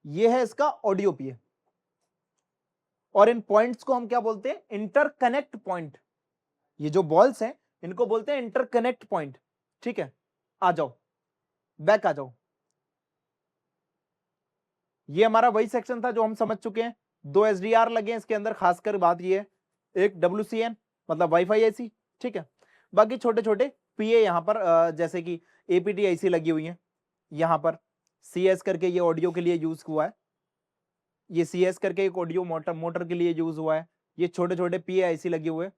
ये है इसका ऑडियो पीए, और इन पॉइंट्स को हम क्या बोलते हैं, इंटरकनेक्ट पॉइंट। ये जो बॉल्स हैं इनको बोलते हैं इंटरकनेक्ट पॉइंट, ठीक है। आ जाओ, बैक आ जाओ। ये हमारा वही सेक्शन था जो हम समझ चुके हैं। 2 एसडीआर लगे हैं इसके अंदर, खासकर बात ये है, एक WCN मतलब वाईफाई आईसी, ठीक है। बाकी छोटे छोटे पीए यहां पर जैसे कि APT आईसी लगी हुई है, यहां पर CS करके ये ऑडियो के लिए यूज हुआ है, ये CS करके एक ऑडियो मोटर के लिए यूज हुआ है, ये छोटे छोटे पीए आईसी लगे हुए।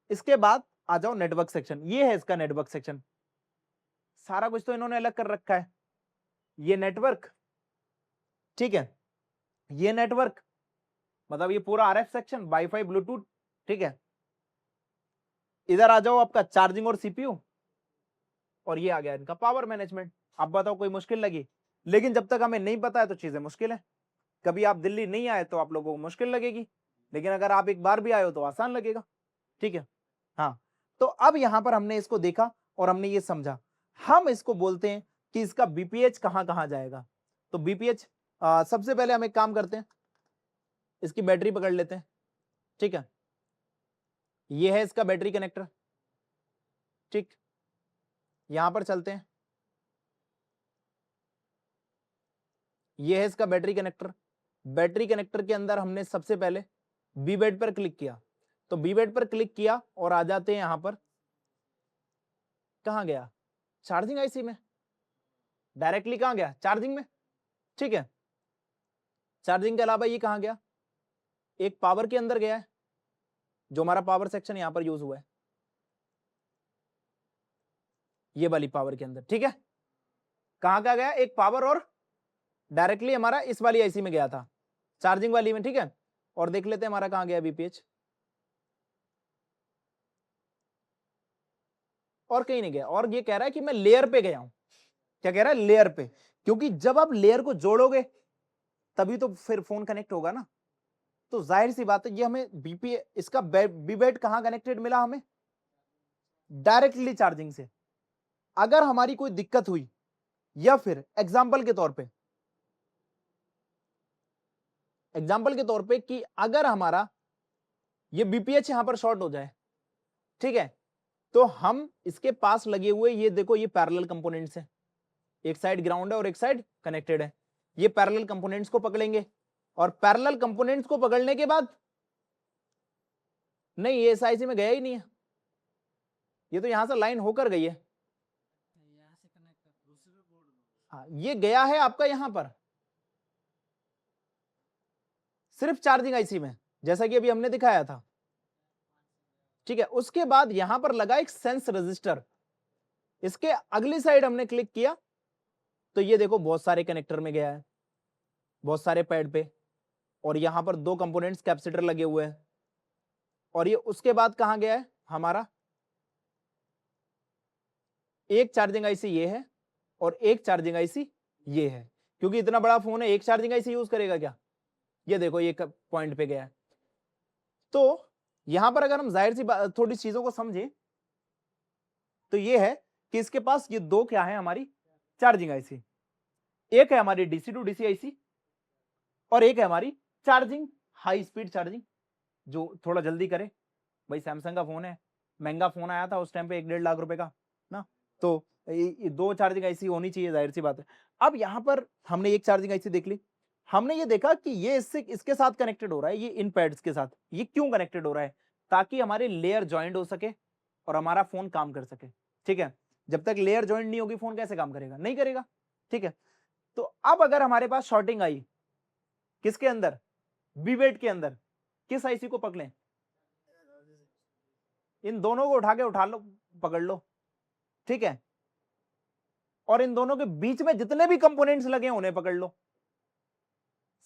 इसके बाद आ जाओ नेटवर्क सेक्शन, ये है इसका नेटवर्क सेक्शन। सारा कुछ तो इन्होंने अलग कर रखा है, ये नेटवर्क, ठीक है, ये नेटवर्क मतलब ये पूरा RF सेक्शन, वाईफाई ब्लूटूथ, ठीक है। इधर आ जाओ आपका चार्जिंग और CPU, और ये आ गया इनका पावर मैनेजमेंट। अब बताओ कोई मुश्किल लगी? लेकिन जब तक हमें नहीं पता है तो चीजें मुश्किल है। कभी आप दिल्ली नहीं आए तो आप लोगों को मुश्किल लगेगी, लेकिन अगर आप एक बार भी आए हो तो आसान लगेगा, ठीक है। हाँ, तो अब यहां पर हमने इसको देखा और हमने ये समझा, हम इसको बोलते हैं कि इसका BPH कहां कहां जाएगा। तो BPH सबसे पहले हम एक काम करते हैं, इसकी बैटरी पकड़ लेते हैं, ठीक है। ये है इसका बैटरी कनेक्टर, ठीक, यहां पर चलते हैं, ये है इसका बैटरी कनेक्टर। बैटरी कनेक्टर के अंदर हमने सबसे पहले B-बेड पर क्लिक किया, तो B-बेड पर क्लिक किया और आ जाते हैं यहां पर, कहां गया, चार्जिंग आईसी में, डायरेक्टली कहां गया, चार्जिंग में, ठीक है। चार्जिंग के अलावा ये कहां गया, एक पावर के अंदर गया है, जो हमारा पावर सेक्शन यहां पर यूज हुआ है, ये वाली पावर के अंदर, ठीक है। कहां का गया, एक पावर, और डायरेक्टली हमारा इस वाली आईसी में गया था, चार्जिंग वाली में, ठीक है। और देख लेते हैं हमारा कहां गया BPH, और कहीं नहीं गया। और ये कह रहा है कि मैं लेयर पे गया हूं, क्या कह रहा है, लेयर पे, क्योंकि जब आप लेयर को जोड़ोगे तभी तो फिर फोन कनेक्ट होगा ना। तो जाहिर सी बात है, ये हमें इसका B-बेड कहां कनेक्टेड मिला, हमें डायरेक्टली चार्जिंग से। अगर हमारी कोई दिक्कत हुई, या फिर एग्जाम्पल के तौर पे कि अगर हमारा ये BPH यहां पर शॉर्ट हो जाए, ठीक है, तो हम इसके पास लगे हुए, ये देखो ये पैरेलल कंपोनेंट्स है, एक साइड ग्राउंड है और एक साइड कनेक्टेड है, ये पैरेलल कंपोनेंट्स को पकड़ेंगे, और पैरेलल कंपोनेंट्स को पकड़ने के बाद, नहीं ये इस आईसी में गया ही नहीं है, ये तो यहां से लाइन होकर गई है, हाँ, ये गया है आपका यहां पर सिर्फ चार्जिंग आईसी में, जैसा कि अभी हमने दिखाया था, ठीक है। उसके बाद यहां पर लगा एक सेंस रजिस्टर, इसके अगली साइड हमने क्लिक किया तो ये देखो बहुत सारे कनेक्टर में गया है, बहुत सारे पैड पे, और यहां पर 2 कंपोनेंट्स कैपेसिटर लगे हुए हैं, और ये उसके बाद कहां गया है हमारा, एक चार्जिंग आईसी ये है और एक चार्जिंग आईसी ये है, क्योंकि इतना बड़ा फोन है, एक चार्जिंग आईसी यूज करेगा क्या, ये देखो ये पॉइंट पे गया है। तो यहां पर अगर हम जाहिर सी थोड़ी चीजों को समझें तो ये है कि इसके पास ये 2 क्या है, हमारी चार्जिंग आईसी, एक है हमारी DC टू DC आईसी, और एक है हमारी चार्जिंग, हाई स्पीड चार्जिंग, जो थोड़ा जल्दी करे। भाई सैमसंग का फोन है, महंगा फोन आया था उस टाइम पे 1-1.5 लाख रुपए का ना, तो ये 2 चार्जिंग आईसी होनी चाहिए, जाहिर सी बात है। अब यहां पर हमने एक चार्जिंग आईसी देख ली, हमने ये देखा कि ये इसके साथ कनेक्टेड हो रहा है, ये इन पैड्स के साथ, ये क्यों कनेक्टेड हो रहा है, ताकि हमारे लेयर ज्वाइंट हो सके और हमारा फोन काम कर सके, ठीक है। जब तक लेयर ज्वाइंट नहीं होगी फोन कैसे काम करेगा, नहीं करेगा, ठीक है। तो अब अगर हमारे पास शॉर्टिंग आई किसके अंदर, B-बेड के अंदर, किस आईसी को पकड़ें, इन दोनों को उठा लो, पकड़ लो, ठीक है। और इन दोनों के बीच में जितने भी कंपोनेंट्स लगे हैं उन्हें पकड़ लो।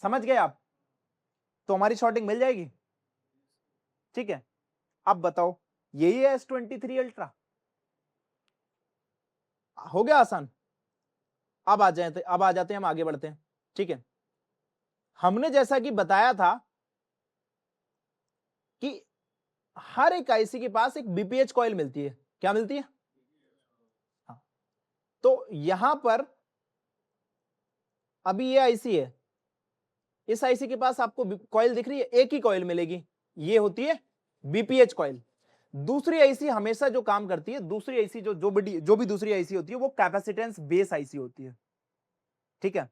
समझ गए आप? तो हमारी शॉर्टिंग मिल जाएगी। ठीक है, अब बताओ यही है S23 अल्ट्रा। हो गया आसान। अब आ जाते हैं, हम आगे बढ़ते हैं। ठीक है, हमने जैसा कि बताया था कि हर एक आईसी के पास एक बीपीएच कॉइल मिलती है। क्या मिलती है? हाँ। तो यहां पर अभी ये आईसी है, इस आईसी के पास आपको कॉइल दिख रही है, एक ही कॉइल मिलेगी, ये होती है बीपीएच कॉइल। दूसरी आईसी हमेशा जो काम करती है, दूसरी आईसी जो भी दूसरी आईसी होती है वो कैपेसिटेंस बेस आईसी होती है। ठीक है,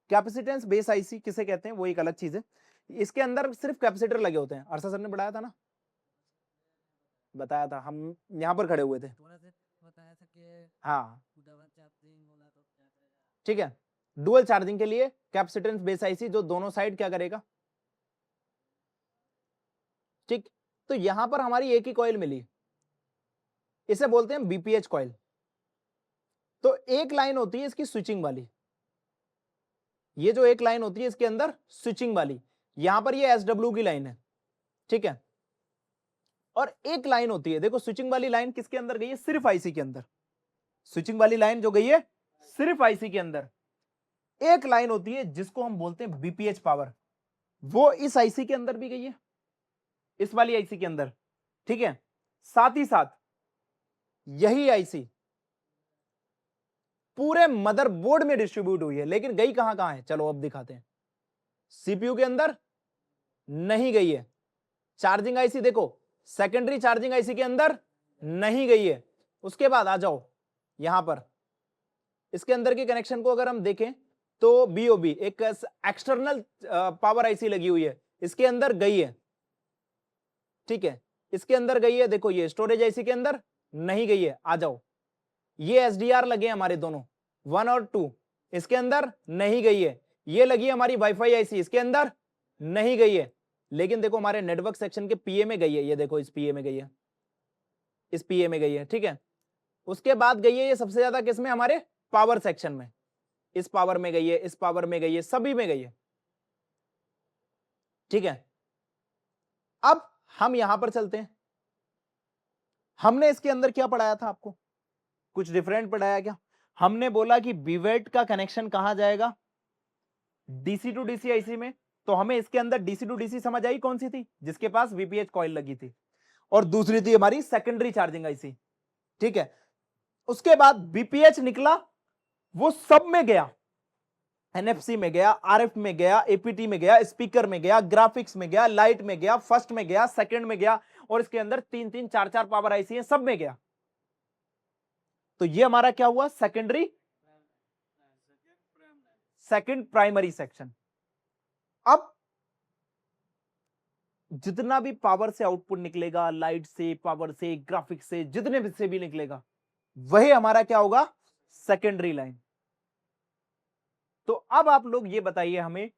कैपेसिटेंस बेस आईसी किसे कहते हैं वो एक अलग चीज है। इसके अंदर सिर्फ कैपेसिटर लगे होते हैं। अरसा सर ने बताया था ना, बताया था, हम यहां पर खड़े हुए थे। बताया था कि हाँ डबल चार्जिंग वाला तो क्या करेगा। ठीक है, डुअल चार्जिंग के लिए कैपेसिटेंस बेस आईसी जो दोनों साइड क्या करेगा। ठीक, तो यहां पर हमारी एक ही कॉइल मिली, इसे बोलते हैं बीपीएच कॉइल। तो एक लाइन होती है इसकी स्विचिंग वाली, ये जो एक लाइन होती है इसके अंदर स्विचिंग वाली, यहां पर ये एसडब्ल्यू की लाइन है। ठीक है, और एक लाइन होती है, देखो स्विचिंग वाली लाइन किसके अंदर गई है? सिर्फ आईसी के अंदर। स्विचिंग वाली लाइन जो गई है सिर्फ आईसी के अंदर। एक लाइन होती है जिसको हम बोलते हैं बीपीएच पावर, वो इस आईसी के अंदर भी गई है, इस वाली आईसी के अंदर। ठीक है, साथ ही साथ यही आईसी पूरे मदरबोर्ड में डिस्ट्रीब्यूट हुई है, लेकिन गई कहां कहां है? चलो अब दिखाते हैं। सीपीयू के अंदर नहीं गई है। चार्जिंग आईसी देखो, सेकेंडरी चार्जिंग आईसी के अंदर नहीं गई है। उसके बाद आ जाओ यहां पर, इसके अंदर के कनेक्शन को अगर हम देखें तो बीओबी एक एक्सटर्नल पावर आईसी लगी हुई है, इसके अंदर गई है। ठीक है, इसके अंदर गई है, देखो ये स्टोरेज आईसी के अंदर नहीं गई है। आ जाओ, ये एसडीआर लगे हमारे दोनों 1 और 2, इसके अंदर नहीं गई है। ये लगी हमारी वाईफाई आईसी, इसके अंदर नहीं गई है। लेकिन देखो हमारे नेटवर्क सेक्शन के पीए में गई है, ये देखो इस पीए में गई है, इस पीए में गई है। ठीक है, उसके बाद गई है ये सबसे ज्यादा किसमें? हमारे पावर सेक्शन में, इस पावर में गई है, इस पावर में गई है, सभी में गई है। ठीक है, अब हम यहां पर चलते हैं। हमने इसके अंदर क्या पढ़ाया था आपको? कुछ डिफरेंट पढ़ाया क्या? हमने बोला कि बीवेट का कनेक्शन कहां जाएगा? डीसी टू डीसी आईसी में। तो हमें इसके अंदर डीसी टू डीसी समझ आई कौन सी थी? जिसके पास वीपीएच कॉइल लगी थी, और दूसरी थी हमारी सेकेंडरी चार्जिंग आईसी। ठीक है, उसके बाद बीपीएच निकला, वो सब में गया, एनएफसी में गया, आरएफ में गया, एपीटी में गया, स्पीकर में गया, ग्राफिक्स में गया, लाइट में गया, फर्स्ट में गया, सेकंड में गया, और इसके अंदर 3-3 4-4 पावर आईसी है, सब में गया। तो ये हमारा क्या हुआ? Secondary second primary section. अब जितना भी पावर से आउटपुट निकलेगा, लाइट से, पावर से, ग्राफिक्स से, जितने से भी निकलेगा, वही हमारा क्या होगा? Secondary line. तो अब आप लोग ये बताइए हमें,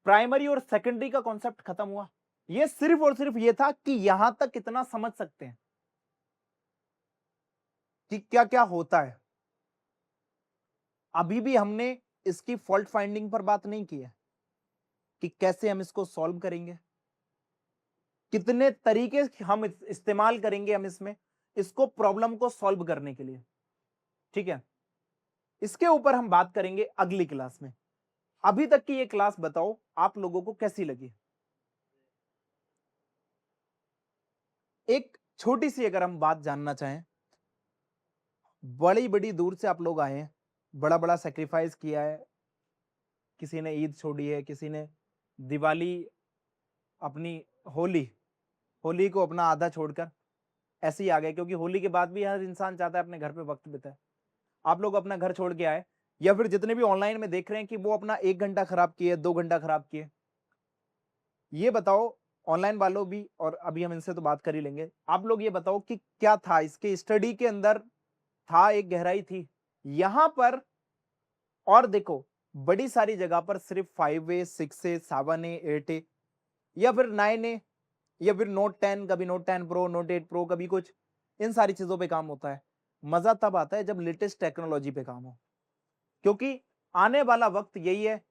प्राइमरी और सेकेंडरी का कॉन्सेप्ट खत्म हुआ। ये सिर्फ और सिर्फ ये था कि यहां तक कितना समझ सकते हैं कि क्या क्या होता है। अभी भी हमने इसकी फॉल्ट फाइंडिंग पर बात नहीं की है कि कैसे हम इसको सॉल्व करेंगे, कितने तरीके हम इस्तेमाल करेंगे हम इसको प्रॉब्लम को सॉल्व करने के लिए। ठीक है, इसके ऊपर हम बात करेंगे अगली क्लास में। अभी तक की ये क्लास बताओ आप लोगों को कैसी लगी? एक छोटी सी अगर हम बात जानना चाहें, बड़ी बड़ी दूर से आप लोग आए हैं, बड़ा बड़ा सेक्रीफाइस किया है, किसी ने ईद छोड़ी है, किसी ने दिवाली, अपनी होली को अपना आधा छोड़कर ऐसे ही आ गए, क्योंकि होली के बाद भी हर इंसान चाहता है अपने घर पे वक्त बिताए। आप लोग अपना घर छोड़ के आए, या फिर जितने भी ऑनलाइन में देख रहे हैं कि वो अपना 1 घंटा खराब किए, 2 घंटा खराब किए। ये बताओ ऑनलाइन वालों भी, और अभी हम इनसे तो बात कर ही लेंगे, आप लोग ये बताओ कि क्या था इसके स्टडी के अंदर? था, एक गहराई थी यहां पर, और देखो बड़ी सारी जगह पर सिर्फ 5A 6A 7A 8A या फिर 9A या फिर नोट 10, कभी नोट 10 प्रो, नोट 8 प्रो, कभी कुछ, इन सारी चीजों पे काम होता है। मजा तब आता है जब लेटेस्ट टेक्नोलॉजी पे काम हो। क्योंकि आने वाला वक्त यही है,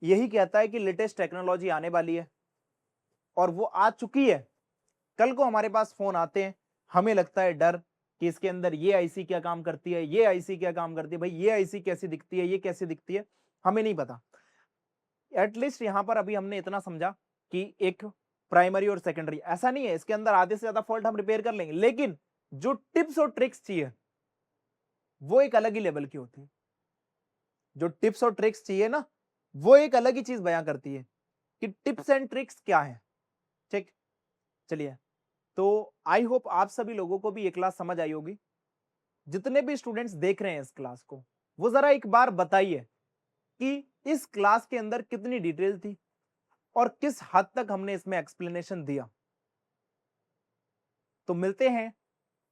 यही कहता है कि लेटेस्ट टेक्नोलॉजी आने वाली है और वो आ चुकी है। कल को हमारे पास फोन आते हैं, हमें लगता है डर कि इसके अंदर ये आईसी क्या काम करती है, ये आईसी क्या काम करती है, भाई ये आईसी कैसी दिखती है, ये कैसी दिखती है, हमें नहीं पता। एटलीस्ट यहां पर अभी हमने इतना समझा कि एक प्राइमरी और सेकेंडरी, ऐसा नहीं है इसके अंदर आधे से ज्यादा फॉल्ट हम रिपेयर कर लेंगे, लेकिन जो टिप्स और ट्रिक्स चाहिए वो एक अलग ही लेवल की होती है। जो टिप्स और ट्रिक्स चाहिए ना, वो एक अलग ही चीज बयां करती है कि टिप्स एंड ट्रिक्स क्या है। ठीक, चलिए, तो आई होप आप सभी लोगों को भी ये क्लास समझ आई होगी। जितने भी स्टूडेंट्स देख रहे हैं इस क्लास को, वो जरा एक बार बताइए कि इस क्लास के अंदर कितनी डिटेल थी और किस हद तक हमने इसमें एक्सप्लेनेशन दिया। तो मिलते हैं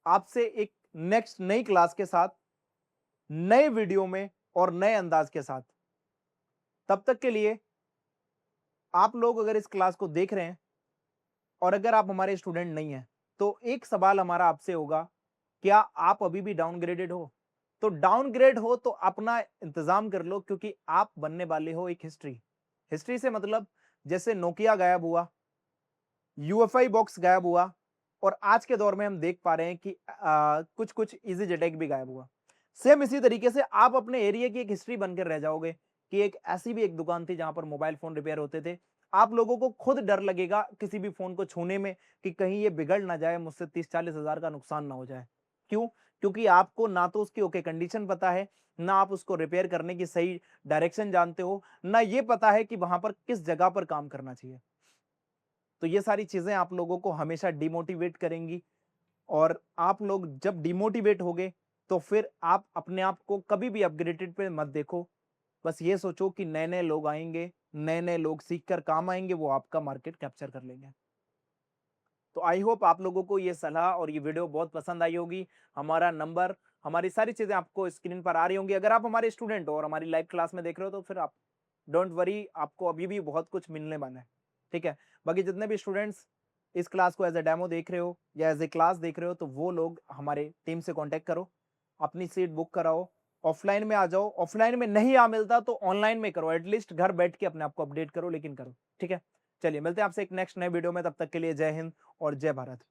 आपसे एक नेक्स्ट नई क्लास के साथ, नए वीडियो में और नए अंदाज के साथ। तब तक के लिए आप लोग अगर इस क्लास को देख रहे हैं और अगर आप हमारे स्टूडेंट नहीं हैं, तो एक सवाल हमारा आपसे होगा, क्या आप अभी भी डाउनग्रेडेड हो? तो डाउनग्रेड हो तो अपना इंतजाम कर लो, क्योंकि आप बनने वाले हो एक हिस्ट्री। हिस्ट्री से मतलब जैसे नोकिया गायब हुआ, यूएफआई बॉक्स गायब हुआ, और आज के दौर में हम देख पा रहे हैं कि कुछ कुछ इजी जेटेक भी गायब हुआ। सेम इसी तरीके से आप अपने एरिया की एक हिस्ट्री बनकर रह जाओगे कि एक ऐसी भी एक दुकान थी जहां पर मोबाइल फोन रिपेयर होते थे। आप लोगों को खुद डर लगेगा किसी भी फोन को छूने में कि कहीं ये बिगड़ ना जाए, मुझसे 30-40 हजार का नुकसान ना हो जाए। क्यों? क्योंकि आपको ना तो उसकी ओके कंडीशन पता है, ना आप उसको रिपेयर करने की सही डायरेक्शन जानते हो, ना ये पता है कि वहां पर किस जगह पर काम करना चाहिए। तो ये सारी चीजें आप लोगों को हमेशा डिमोटिवेट करेंगी, और आप लोग जब डिमोटिवेट होगे तो फिर आप अपने आप को कभी भी अपग्रेडेड पे मत देखो। बस ये सोचो कि नए नए लोग आएंगे, नए नए लोग सीख कर काम आएंगे, वो आपका मार्केट कैप्चर कर लेंगे। तो आई होप आप लोगों को ये सलाह और ये वीडियो बहुत पसंद आई होगी। हमारा नंबर, हमारी सारी चीजें आपको स्क्रीन पर आ रही होंगी। अगर आप हमारे स्टूडेंट हो और हमारी लाइव क्लास में देख रहे हो तो फिर आप डोंट वरी, आपको अभी भी बहुत कुछ मिलने वाला है। ठीक है, बाकी जितने भी स्टूडेंट्स इस क्लास को एज ए डेमो देख रहे हो या एज ए क्लास देख रहे हो, तो वो लोग हमारे टीम से कांटेक्ट करो, अपनी सीट बुक कराओ, ऑफलाइन में आ जाओ। ऑफलाइन में नहीं आ मिलता तो ऑनलाइन में करो, एटलीस्ट घर बैठ के अपने आप को अपडेट करो, लेकिन करो। ठीक है, चलिए मिलते हैं आपसे एक नेक्स्ट नए वीडियो में। तब तक के लिए जय हिंद और जय भारत।